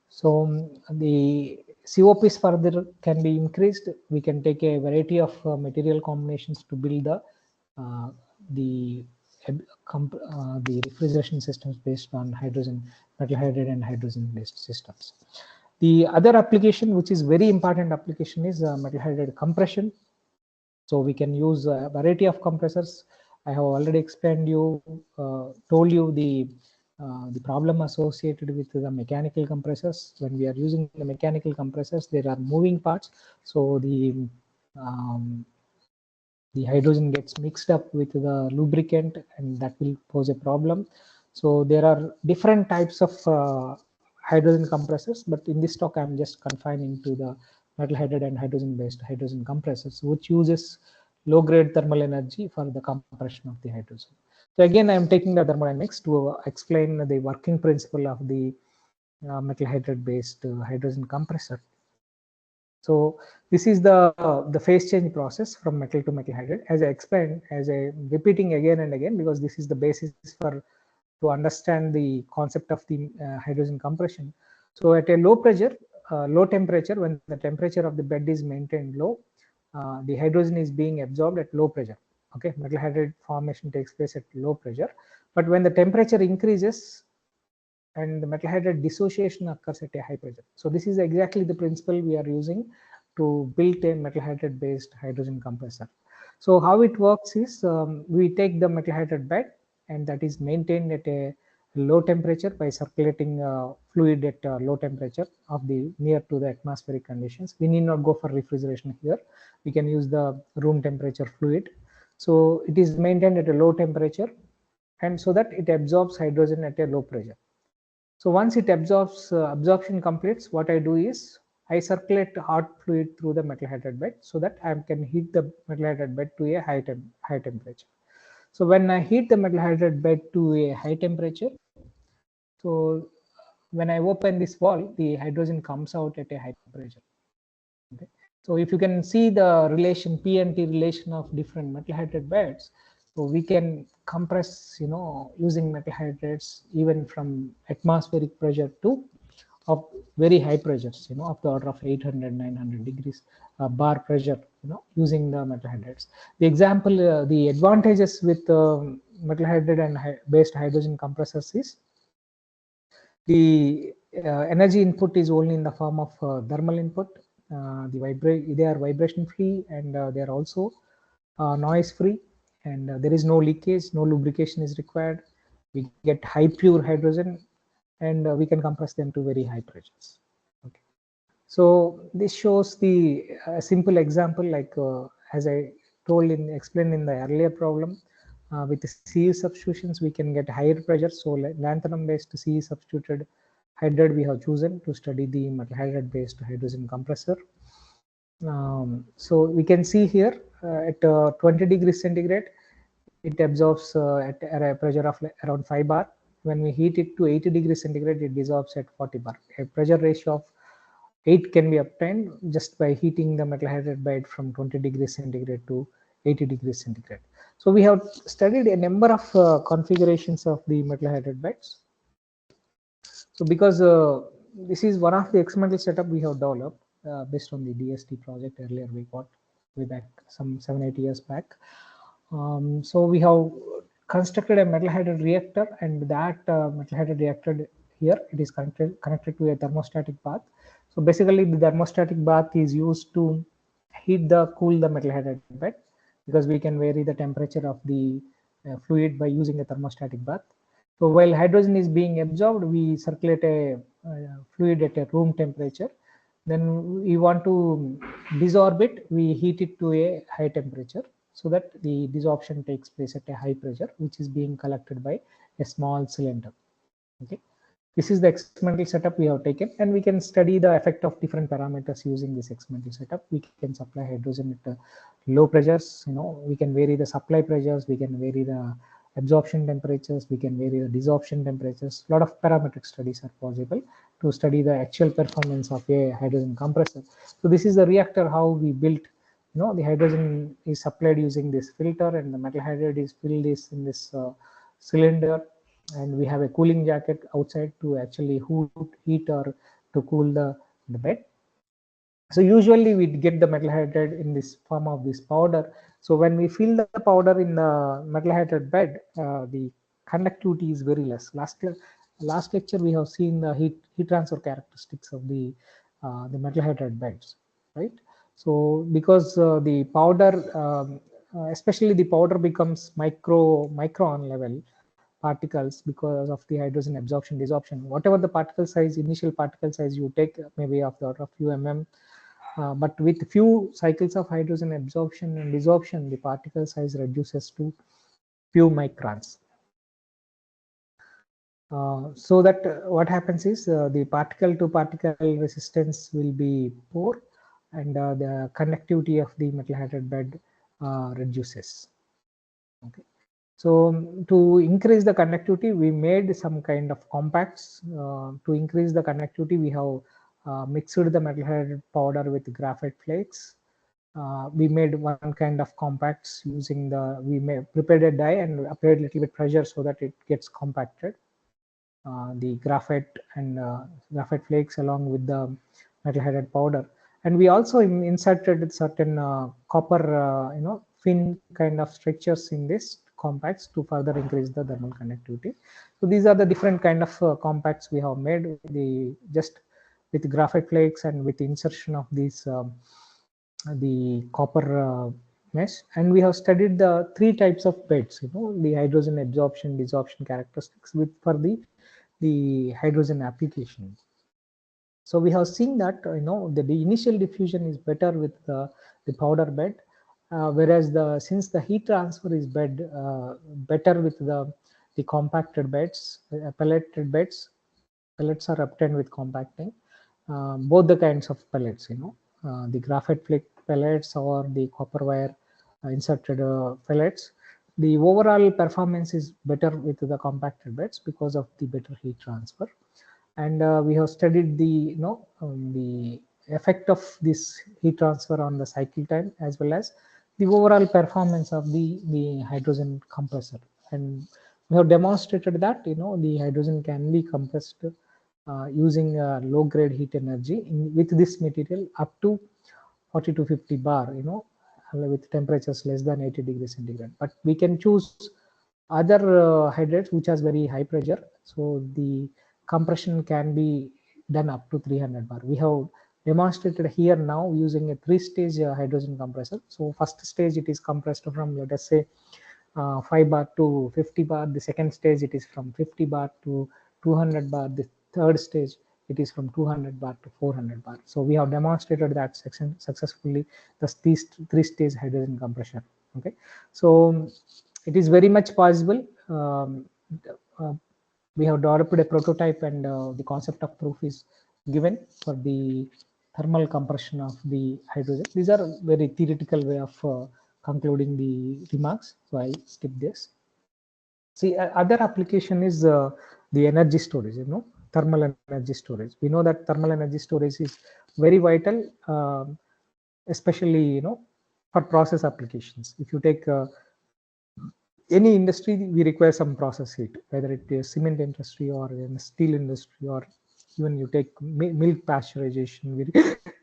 so the COPs further can be increased. We can take a variety of material combinations to build uh, the the refrigeration systems based on hydrogen, metal hydride and hydrogen based systems. The other application, which is very important application, is metal hydride compression. So we can use a variety of compressors. I have already explained you, told you the problem associated with the mechanical compressors. When we are using the mechanical compressors, there are moving parts. So the hydrogen gets mixed up with the lubricant, and that will pose a problem. So there are different types of hydrogen compressors, but in this talk I'm just confining to the metal hydride and hydrogen based hydrogen compressors, which uses low grade thermal energy for the compression of the hydrogen. So again, I am taking the thermodynamics to explain the working principle of the metal hydride based hydrogen compressor. So this is the phase change process from metal to metal hydride. As I explained, as I repeating again and again, because this is the basis for to understand the concept of the hydrogen compression. So at a low pressure, low temperature, when the temperature of the bed is maintained low, the hydrogen is being absorbed at low pressure. Okay, metal hydride formation takes place at low pressure, but when the temperature increases, and the metal hydride dissociation occurs at a high pressure. So this is exactly the principle we are using to build a metal hydride based hydrogen compressor. So how it works is, we take the metal hydride bed, and that is maintained at a low temperature by circulating fluid at low temperature of the near to the atmospheric conditions. We need not go for refrigeration here. We can use the room temperature fluid. So it is maintained at a low temperature, and so that it absorbs hydrogen at a low pressure. So once it absorbs, absorption completes, what I do is I circulate hot fluid through the metal hydride bed so that I can heat the metal hydride bed to a high temperature. So when I heat the metal hydride bed to a high temperature, so when I open this wall, the hydrogen comes out at a high pressure. Okay. So if you can see the relation, P and T relation of different metal hydride beds, so we can compress, using metal hydrides even from atmospheric pressure to of very high pressures, of the order of 800, 900 degrees bar pressure, using the metal hydrides. The example, the advantages with metal hydride and based hydrogen compressors is the energy input is only in the form of thermal input. They are vibration free, and they are also noise free, and there is no leakage, no lubrication is required. We get high pure hydrogen, and we can compress them to very high pressures. Okay. So this shows the simple example, like as I explained in the earlier problem, with the CE substitutions, we can get higher pressure. So lanthanum based CE substituted hydride we have chosen to study the metal hydride based hydrogen compressor. So we can see here at 20 degrees centigrade, it absorbs at a pressure of around 5 bar. When we heat it to 80 degrees centigrade, it dissolves at 40 bar. A pressure ratio of 8 can be obtained just by heating the metal hydride bed from 20 degrees centigrade to 80 degrees centigrade. So we have studied a number of configurations of the metal hydride beds. So because this is one of the experimental setup we have developed based on the DST project earlier we got way back some 7-8 years back. So we have constructed a metal hydride reactor, and that metal hydride reactor here it is connected to a thermostatic bath. So basically the thermostatic bath is used to heat the cool the metal hydride bed, because we can vary the temperature of the fluid by using a thermostatic bath. So while hydrogen is being absorbed, we circulate a fluid at a room temperature. Then we want to desorb it, we heat it to a high temperature so that the desorption takes place at a high pressure, which is being collected by a small cylinder. Okay, this is the experimental setup we have taken, and we can study the effect of different parameters using this experimental setup. We can supply hydrogen at low pressures. We can vary the supply pressures, we can vary the absorption temperatures, we can vary the desorption temperatures. A lot of parametric studies are possible to study the actual performance of a hydrogen compressor. So this is the reactor how we built. The hydrogen is supplied using this filter, and the metal hydride is filled in this cylinder, and we have a cooling jacket outside to actually heat or to cool the bed. So usually we get the metal hydride in this form of this powder. So when we fill the powder in the metal hydride bed, the conductivity is very less. Last lecture we have seen the heat transfer characteristics of the metal hydride beds, right? So because the powder, especially the powder becomes micron level particles because of the hydrogen absorption desorption. Whatever the particle size, initial particle size you take, maybe of the order of few mm, but with few cycles of hydrogen absorption and desorption, the particle size reduces to few microns. So that what happens is the particle to particle resistance will be poor, and the conductivity of the metal hydride bed reduces. Okay. So to increase the conductivity, we made some kind of compacts. To increase the conductivity, we have mixed the metal hydride powder with graphite flakes. We made one kind of compacts using we prepared a dye and applied a little bit pressure so that it gets compacted. The graphite and graphite flakes along with the metal hydride powder, and we also inserted certain copper fin kind of structures in this compacts to further increase the thermal conductivity. So these are the different kind of compacts we have made, just with graphite flakes and with insertion of these the copper mesh. And we have studied the three types of beds, the hydrogen absorption desorption characteristics for the hydrogen application. So we have seen that the initial diffusion is better with the powder bed, whereas since the heat transfer is better with the compacted beds, pelleted beds. Pellets are obtained with compacting. Both the kinds of pellets, the graphite flake pellets or the copper wire inserted pellets. The overall performance is better with the compacted beds because of the better heat transfer. And we have studied the effect of this heat transfer on the cycle time as well as the overall performance of the hydrogen compressor. And we have demonstrated that the hydrogen can be compressed using low grade heat energy with this material up to 40 to 50 bar, with temperatures less than 80 degrees centigrade. But we can choose other hydrates which has very high pressure, so the compression can be done up to 300 bar. We have demonstrated here now using a 3-stage hydrogen compressor. So first stage it is compressed from, let us say, 5 bar to 50 bar. The second stage it is from 50 bar to 200 bar. The third stage it is from 200 bar to 400 bar. So we have demonstrated that section successfully, the 3-stage hydrogen compression. Okay, so it is very much possible. Uh, we have developed a prototype, and the concept of proof is given for the thermal compression of the hydrogen. These are very theoretical way of concluding the remarks, so I'll skip this. See, other application is the energy storage, thermal energy storage. We know that thermal energy storage is very vital, especially, for process applications. If you take any industry, we require some process heat, whether it is cement industry or in steel industry, or even you take milk pasteurization,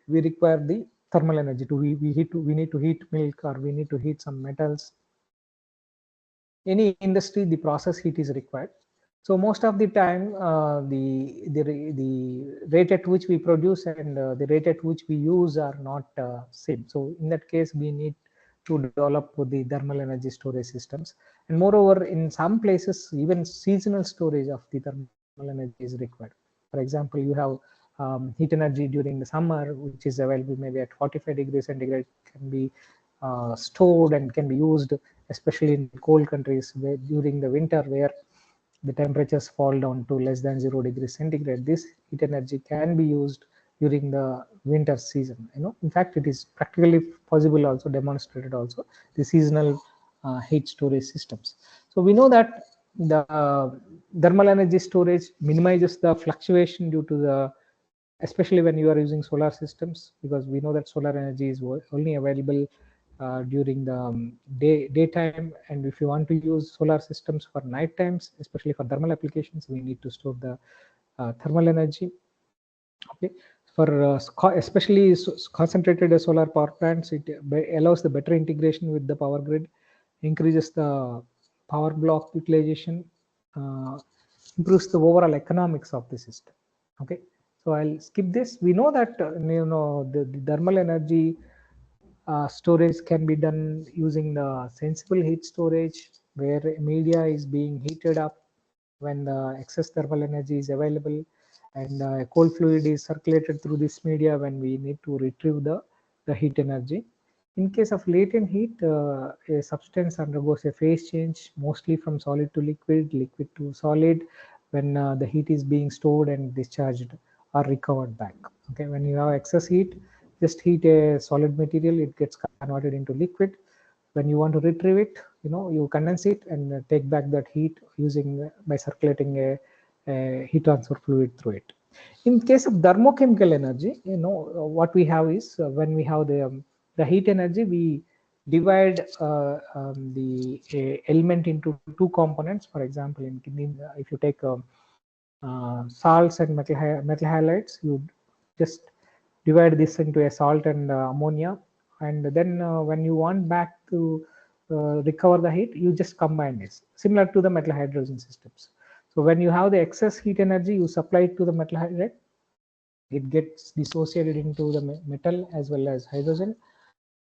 we require the thermal energy to we need to heat milk, or we need to heat some metals. any industry, the process heat is required. So most of the time, the rate at which we produce and the rate at which we use are not same. So in that case, we need to develop the thermal energy storage systems. And moreover, in some places, even seasonal storage of the thermal energy is required. For example, you have heat energy during the summer, which is available maybe at 45 degrees centigrade, can be stored and can be used, especially in cold countries where during the winter, where the temperatures fall down to less than 0 degrees centigrade. This heat energy can be used during the winter season. In fact, it is practically possible, also demonstrated also, the seasonal heat storage systems. So we know that the thermal energy storage minimizes the fluctuation due to the, especially when you are using solar systems, because we know that solar energy is only available during the daytime, and if you want to use solar systems for night times, especially for thermal applications, we need to store the thermal energy. Okay, for especially concentrated solar power plants, it allows the better integration with the power grid, increases the power block utilization, uh, improves the overall economics of the system. Okay, so I'll skip this. We know that the thermal energy storage can be done using the sensible heat storage, where media is being heated up when the excess thermal energy is available, and cold fluid is circulated through this media when we need to retrieve the heat energy. In case of latent heat, a substance undergoes a phase change, mostly from solid to liquid, liquid to solid, when the heat is being stored and discharged or recovered back. Okay, when you have excess heat, just heat a solid material, it gets converted into liquid. When you want to retrieve it, you condense it and take back that heat using by circulating a heat transfer fluid through it. In case of thermochemical energy, what we have is, when we have the heat energy, we divide the element into two components. For example, if you take salts and metal halides, you just divide this into a salt and ammonia, and then when you want back to recover the heat, you just combine this, similar to the metal hydrogen systems. So when you have the excess heat energy, you supply it to the metal hydride, it gets dissociated into the metal as well as hydrogen.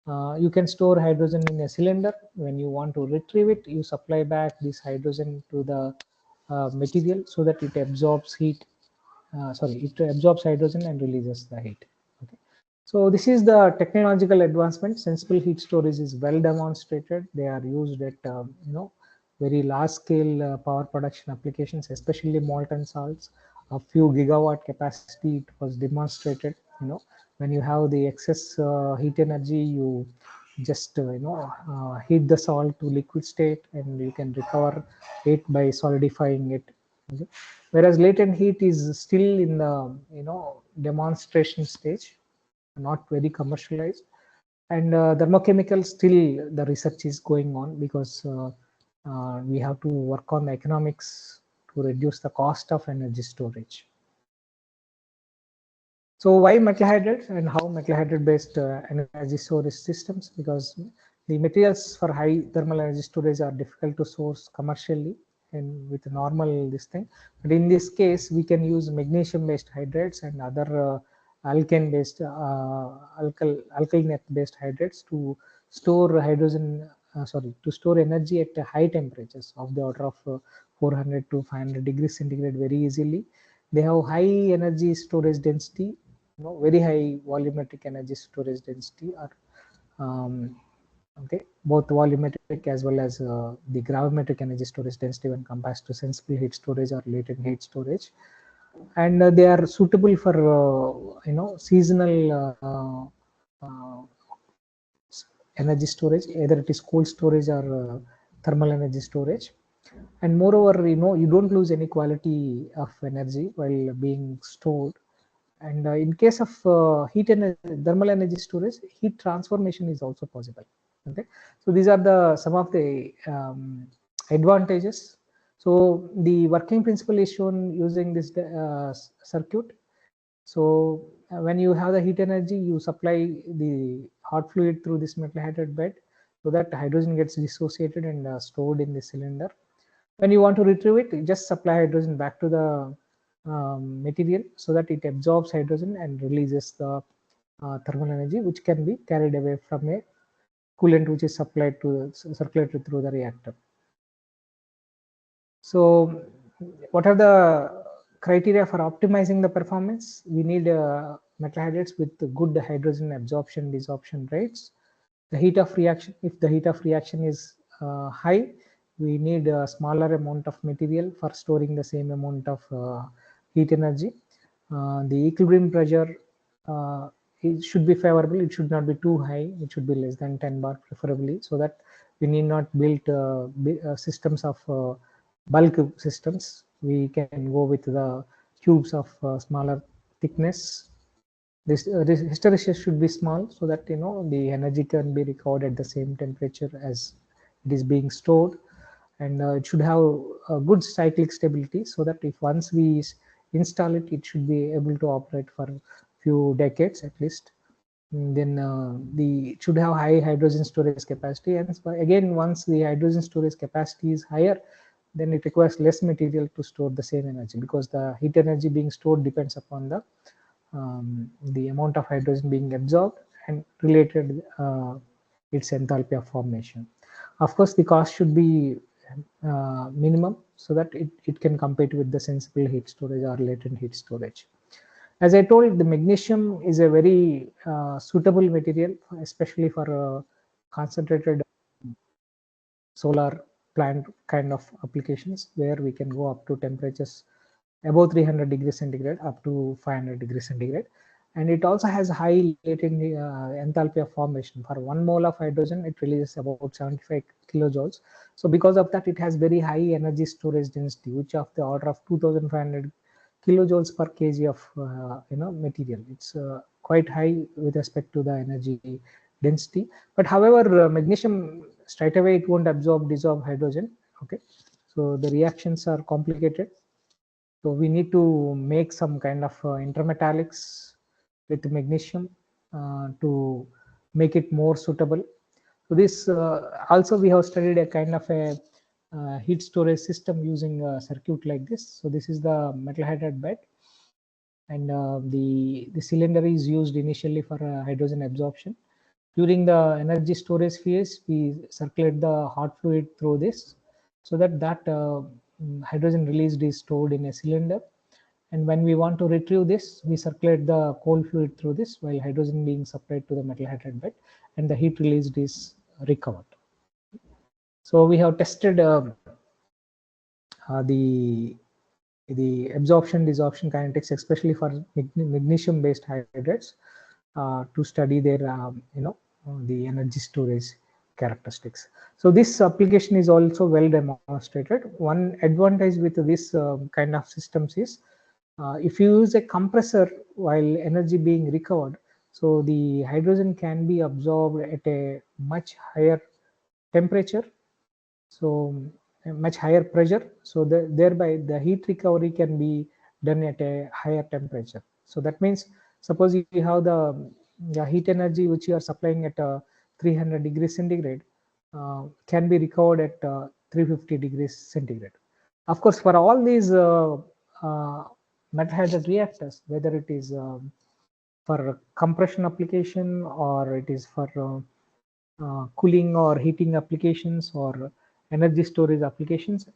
You can store hydrogen in a cylinder. When you want to retrieve it, you supply back this hydrogen to the material so that it absorbs heat. It absorbs hydrogen and releases the heat. Okay. So this is the technological advancement. Sensible heat storage is well demonstrated. They are used at very large scale power production applications, especially molten salts. A few gigawatt capacity it was demonstrated. When you have the excess heat energy, you just heat the salt to liquid state, and you can recover it by solidifying it. Okay. Whereas latent heat is still in the demonstration stage, not very commercialized. And thermochemical, still the research is going on, because we have to work on the economics to reduce the cost of energy storage. So why metal hydride and how metal hydride based energy storage systems? Because the materials for high thermal energy storage are difficult to source commercially and with normal this thing. But in this case, we can use magnesium based hydrides and other alkane based alkaline based hydrides to store hydrogen, to store energy at high temperatures of the order of 400 to 500 degrees centigrade very easily. They have high energy storage density, very high volumetric energy storage density, or okay, both volumetric as well as the gravimetric energy storage density when compared to sensible heat storage or latent heat storage. And they are suitable for seasonal energy storage, either it is cold storage or thermal energy storage. And moreover, you don't lose any quality of energy while being stored. And in case of heat and thermal energy storage, heat transformation is also possible. Okay, so these are the some of the advantages. So the working principle is shown using this circuit. So when you have the heat energy, you supply the hot fluid through this metal hydride bed. so that hydrogen gets dissociated and stored in the cylinder. When you want to retrieve it, you just supply hydrogen back to the material so that it absorbs hydrogen and releases the thermal energy, which can be carried away from a coolant which is supplied to circulated through the reactor. So what are the criteria for optimizing the performance? We need metal hydrides with good hydrogen absorption desorption rates. The heat of reaction, if the heat of reaction is high, we need a smaller amount of material for storing the same amount of heat energy. The equilibrium pressure, it should be favorable. It should not be too high. It should be less than 10 bar preferably, so that we need not build systems of bulk systems. We can go with the cubes of smaller thickness. This hysteresis should be small so that the energy can be recovered at the same temperature as it is being stored, and it should have a good cyclic stability so that if once we install it, it should be able to operate for a few decades at least. Then it should have high hydrogen storage capacity, and again, once the hydrogen storage capacity is higher, then it requires less material to store the same energy, because the heat energy being stored depends upon the amount of hydrogen being absorbed and related its enthalpy of formation. Of course, the cost should be minimum so that it can compete with the sensible heat storage or latent heat storage. As I told, the magnesium is a very suitable material, especially for concentrated solar plant kind of applications, where we can go up to temperatures above 300 degrees centigrade up to 500 degrees centigrade. And it also has high latent enthalpy of formation. For 1 mole of hydrogen, it releases about 75 kilojoules. So because of that, it has very high energy storage density, which of the order of 2500 kilojoules per kg of material. It's quite high with respect to the energy density. But however, magnesium straight away it won't dissolve hydrogen. Okay, so the reactions are complicated. So we need to make some kind of intermetallics with magnesium to make it more suitable. So this also we have studied a kind of a heat storage system using a circuit like this. So this is the metal hydride bed, and the cylinder is used initially for hydrogen absorption. During the energy storage phase, we circulate the hot fluid through this, so that hydrogen released is stored in a cylinder. And when we want to retrieve this, we circulate the cold fluid through this, while hydrogen being supplied to the metal hydride bed, and the heat released is recovered. So we have tested the absorption desorption kinetics, especially for magnesium based hydrides, to study their the energy storage characteristics. So this application is also well demonstrated. One advantage with this kind of systems is if you use a compressor while energy being recovered, so the hydrogen can be absorbed at a much higher temperature, so a much higher pressure, so thereby the heat recovery can be done at a higher temperature. So that means, suppose you have the heat energy which you are supplying at 300 degrees centigrade can be recovered at 350 degrees centigrade. Of course, for all these uh, metal hydride reactors, whether it is for compression application or it is for cooling or heating applications or energy storage applications,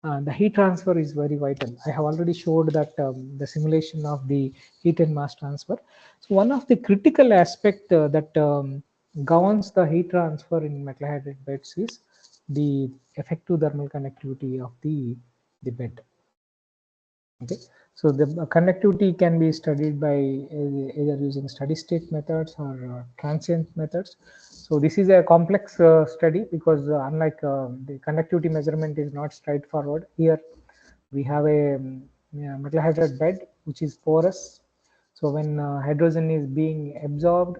the heat transfer is very vital. I have already showed that the simulation of the heat and mass transfer. So one of the critical aspect that governs the heat transfer in metal hydride beds is the effective thermal conductivity of the bed. Okay, so the conductivity can be studied by either using steady state methods or transient methods. So this is a complex study, because unlike the conductivity measurement is not straightforward. Here we have a metal hydride bed which is porous. So when hydrogen is being absorbed,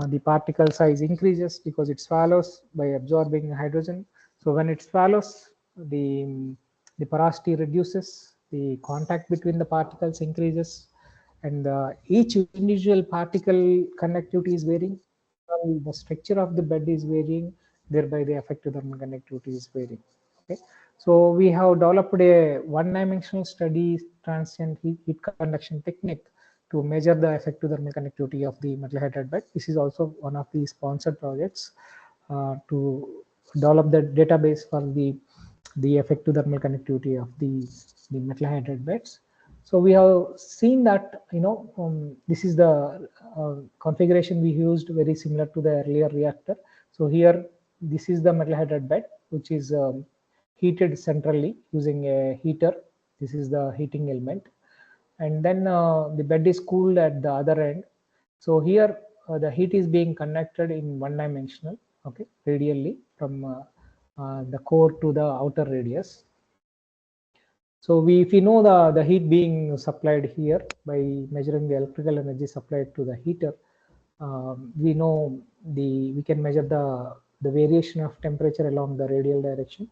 the particle size increases because it swallows by absorbing hydrogen. So when it swallows, the porosity reduces, the contact between the particles increases, and each individual particle conductivity is varying. The structure of the bed is varying, thereby the effective thermal conductivity is varying. Okay, so we have developed a one-dimensional study transient heat conduction technique to measure the effective thermal conductivity of the metal hydride bed. This is also one of the sponsored projects to develop the database for the effective thermal conductivity of the metal hydride beds. So we have seen that, this is the configuration we used, very similar to the earlier reactor. So here, this is the metal hydride bed, which is heated centrally using a heater. This is the heating element. And then the bed is cooled at the other end. So here, the heat is being conducted in one dimensional, okay, radially from the core to the outer radius. So if we know the heat being supplied here by measuring the electrical energy supplied to the heater, we know we can measure the variation of temperature along the radial direction.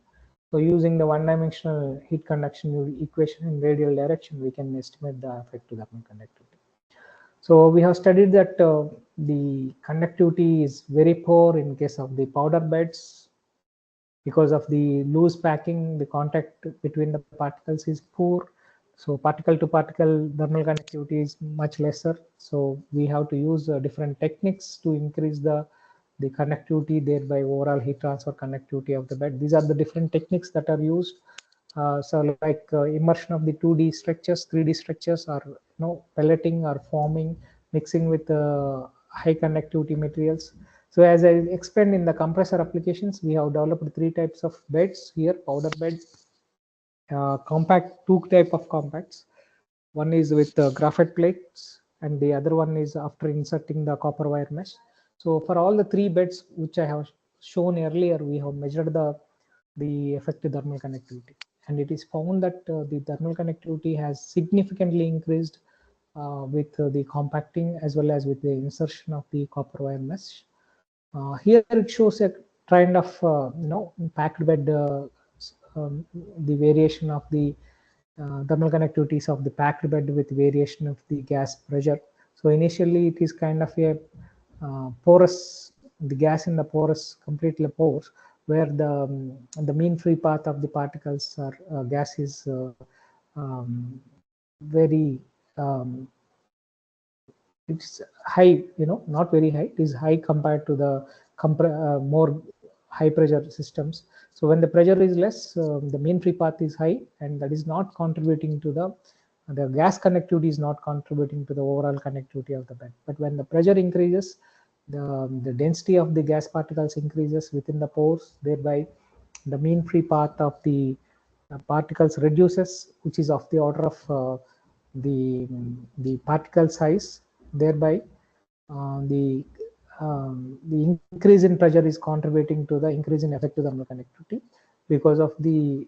So using the one-dimensional heat conduction equation in radial direction, we can estimate the effective thermal conductivity. So we have studied that the conductivity is very poor in case of the powder beds. Because of the loose packing, the contact between the particles is poor. So particle to particle thermal conductivity is much lesser. So we have to use different techniques to increase the conductivity, thereby overall heat transfer conductivity of the bed. These are the different techniques that are used. So like immersion of the 2D structures, 3D structures, or pelleting or forming, mixing with high conductivity materials. So as I explained in the compressor applications, we have developed three types of beds here: powder bed, compact, two type of compacts. One is with graphite plates, and the other one is after inserting the copper wire mesh. So for all the three beds which I have shown earlier, we have measured the effective thermal conductivity, and it is found that the thermal conductivity has significantly increased with the compacting as well as with the insertion of the copper wire mesh. Here it shows a trend of packed bed, the variation of the thermal conductivities of the packed bed with variation of the gas pressure. So initially it is kind of a porous, the gas in the porous, completely porous, where the mean free path of the particles or gas is very it's high, not very high. It is high compared to the more high pressure systems. So when the pressure is less, the mean free path is high, and that is not contributing to the gas conductivity is not contributing to the overall conductivity of the bed. But when the pressure increases, the density of the gas particles increases within the pores, thereby the mean free path of the particles reduces, which is of the order of the particle size. Thereby the increase in pressure is contributing to the increase in effective thermal conductivity, because of the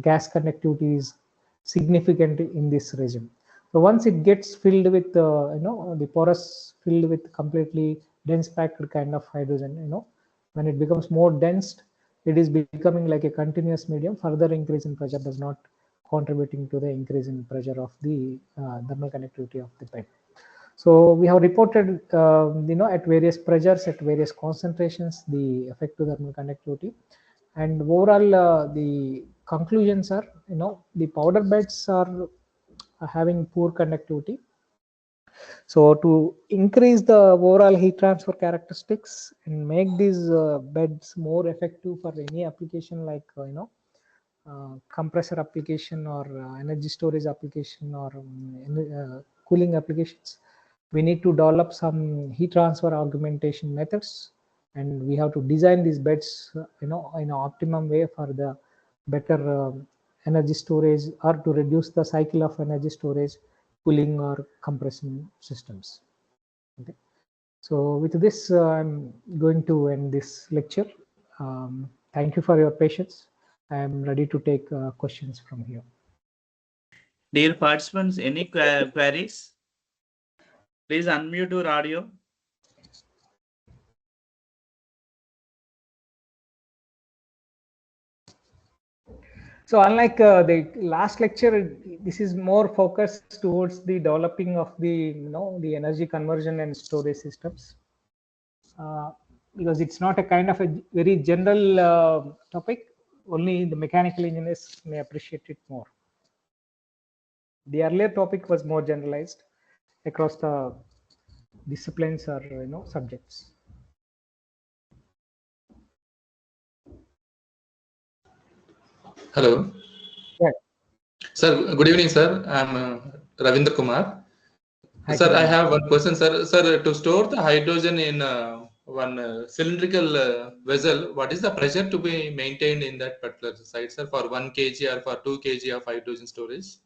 gas conductivity is significant in this region. So once it gets filled with the porous, filled with completely dense packed kind of hydrogen, when it becomes more dense, it is becoming like a continuous medium. Further increase in pressure does not contributing to the increase in pressure of the thermal conductivity of the pipe. So we have reported, at various pressures, at various concentrations, the effective thermal conductivity, and overall the conclusions are, the powder beds are having poor conductivity. So to increase the overall heat transfer characteristics and make these beds more effective for any application, like compressor application or energy storage application or cooling applications, we need to develop some heat transfer augmentation methods, and we have to design these beds in an optimum way for the better energy storage, or to reduce the cycle of energy storage, cooling or compression systems. Okay. So with this, I'm going to end this lecture. Thank you for your patience. I am ready to take questions from here. Dear participants, any queries? Please unmute your audio. So unlike the last lecture, this is more focused towards the developing of the the energy conversion and storage systems. because it's not a kind of a very general topic. Only the mechanical engineers may appreciate it more. The earlier topic was more generalized across the disciplines or subjects. Hello. Yeah. Sir, good evening, sir. I'm Ravindra Kumar. Hi, Sir, I Kumar. have one question, sir. Sir, to store the hydrogen in one cylindrical vessel, what is the pressure to be maintained in that particular site, sir, for 1 kg or for 2 kg of hydrogen storage?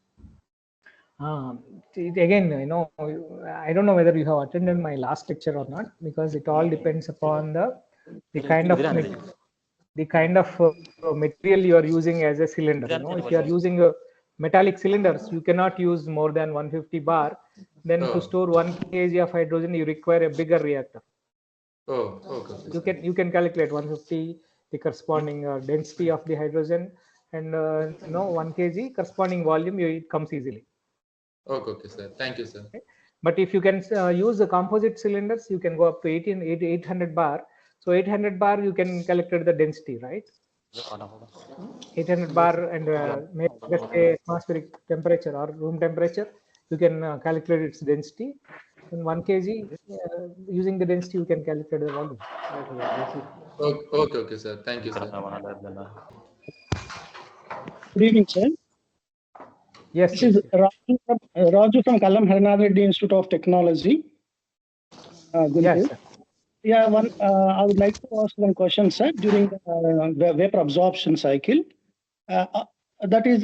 Again, I don't know whether you have attended my last lecture or not, because it all depends upon the kind of material you are using as a cylinder. If you are using metallic cylinders, you cannot use more than 150 bar. Then to Oh, store 1 kg of hydrogen, you require a bigger reactor. oh, okay, You sir. can calculate 150 the corresponding density of the hydrogen, and 1 kg corresponding volume. It comes easily. Okay, sir. Thank you, sir. But if you can use the composite cylinders, you can go up to 800 bar. So 800 bar, you can calculate the density, right? 800 bar, and maybe let's say atmospheric temperature or room temperature, you can calculate its density. In 1 kg, using the density, you can calculate the volume. Okay, sir. Thank you, sir. Good evening, sir. Yes, This yes, is yes. Raju from Kallam Harinadh Reddy Institute of Technology, Guntur. Yes, sir. Yeah, I would like to ask one question, sir. During the vapor absorption cycle, that is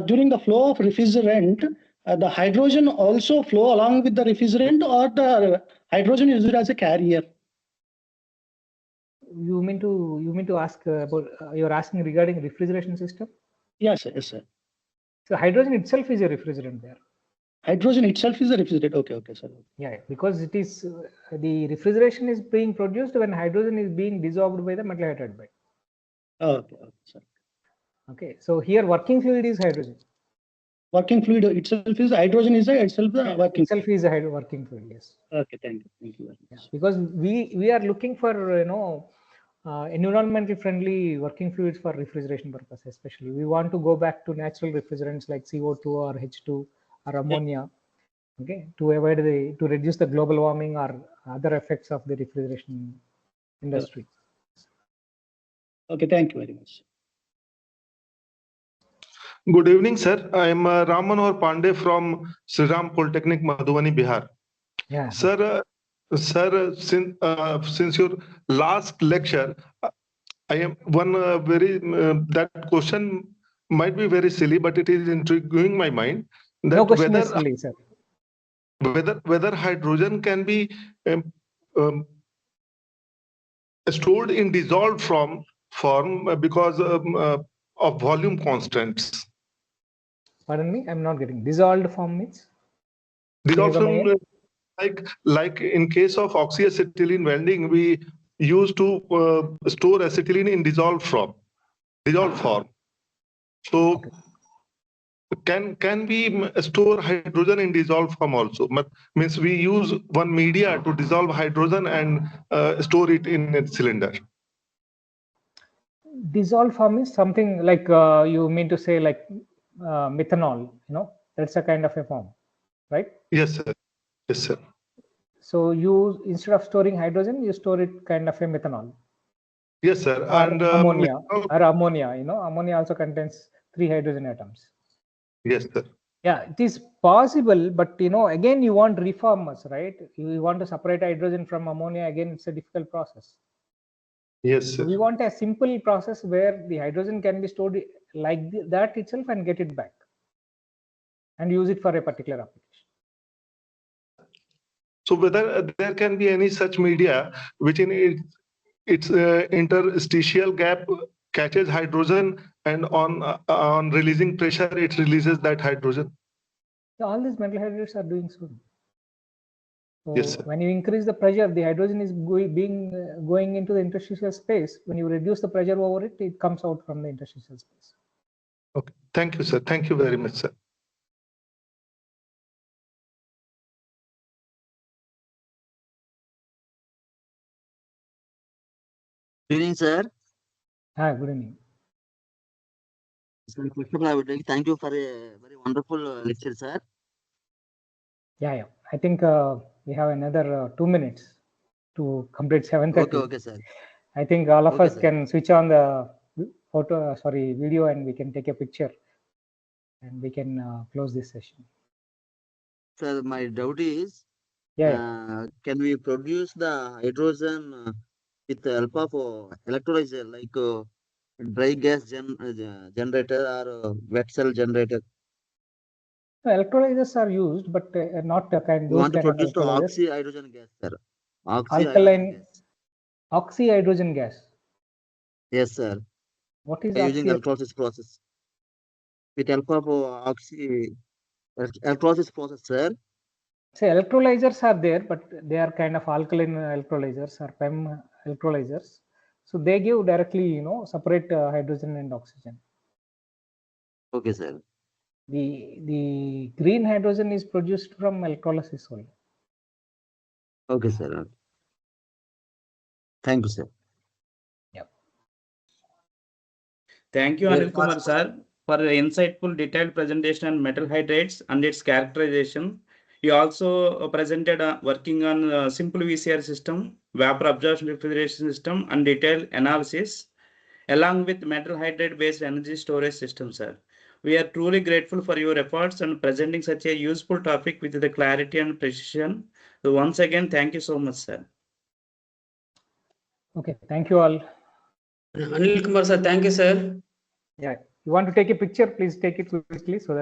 during the flow of refrigerant, the hydrogen also flow along with the refrigerant, or the hydrogen is used as a carrier? You mean to ask about? You're asking regarding refrigeration system? Yes, sir. Yes, sir. So hydrogen itself is a refrigerant there. Hydrogen itself is a refrigerant. Okay, sir. Yeah, because it is the refrigeration is being produced when hydrogen is being dissolved by the metal hydride bed. Okay, sir. Okay, so here working fluid is hydrogen. Working fluid itself is hydrogen is itself the working. Itself is a working fluid. Yes. Okay, thank you very much. Yeah, because we are looking for environmental friendly working fluids for refrigeration purpose. Especially, we want to go back to natural refrigerants like CO2 or H2 or ammonia. Okay, to reduce the global warming or other effects of the refrigeration industry. Okay, thank you very much. Good evening, sir. I am Ram Manohar Pandey from Sri Ram Polytechnic, Madhubani, Bihar. Yeah. Sir, since your last lecture, I am one that question might be very silly, but it is intriguing my mind. That No question is silly, sir. Whether hydrogen can be stored in dissolved form because of volume constants. Pardon me, I'm not getting. Dissolved form means? Dissolved form, like in case of oxyacetylene welding, we used to store acetylene in dissolved form. So can we store hydrogen in dissolved form also? Means we use one media to dissolve hydrogen and store it in a cylinder. Dissolved form is something like you mean to say like methanol, that's a kind of a form, right? Yes, sir. Yes, sir. So you, instead of storing hydrogen, you store it kind of a methanol. Yes, sir. Or And ammonia. Ammonia also contains 3 hydrogen atoms. Yes, sir. Yeah, it is possible, but again, you want reformers, right? You want to separate hydrogen from ammonia. Again, it's a difficult process. Yes, sir. We want a simple process where the hydrogen can be stored like that itself and get it back and use it for a particular application. So whether there can be any such media which in its interstitial gap catches hydrogen, and on releasing pressure it releases that hydrogen. So all these metal hydrides are doing so. So yes, sir. When you increase the pressure, the hydrogen is going into the interstitial space. When you reduce the pressure over it, it comes out from the interstitial space. Okay. Thank you, sir. Thank you very much, sir. Good evening, sir. Hi, good evening. Sir, first of all, I would like to thank you for a very wonderful lecture, sir. Yeah. I think we have another 2 minutes to complete 7:30. Okay, sir. I think all of Okay, us sir. can switch on the video, and we can take a picture, and we can close this session. Sir, my doubt is, Yeah. can we produce the hydrogen with the help of electrolyzer, like dry gas generator or wet cell generator? So electrolyzers are used, but not We those want to kind of produce the electrolyzers. oxy hydrogen gas, sir. Oxy hydrogen Alkaline gas. oxy hydrogen gas. Yes, sir. What is By using oxy? electrolysis process. With help of electrolysis process, sir. So electrolyzers are there, but they are kind of alkaline electrolyzers or PEM electrolyzers. So they give directly, separate hydrogen and oxygen. Okay, sir. The green hydrogen is produced from electrolysis only. Okay, sir. Thank you, sir. Yep. Thank you, Dear Anil Kumar sir, for the insightful, detailed presentation on metal hydrates and its characterization. You also presented working on simple VCR system, vapor absorption refrigeration system, and detailed analysis, along with metal hydrate-based energy storage system, sir. We are truly grateful for your efforts and presenting such a useful topic with the clarity and precision. So once again, thank you so much, sir. Okay, thank you all. Anil Kumar sir, thank you, sir. Yeah, you want to take a picture? Please take it quickly so that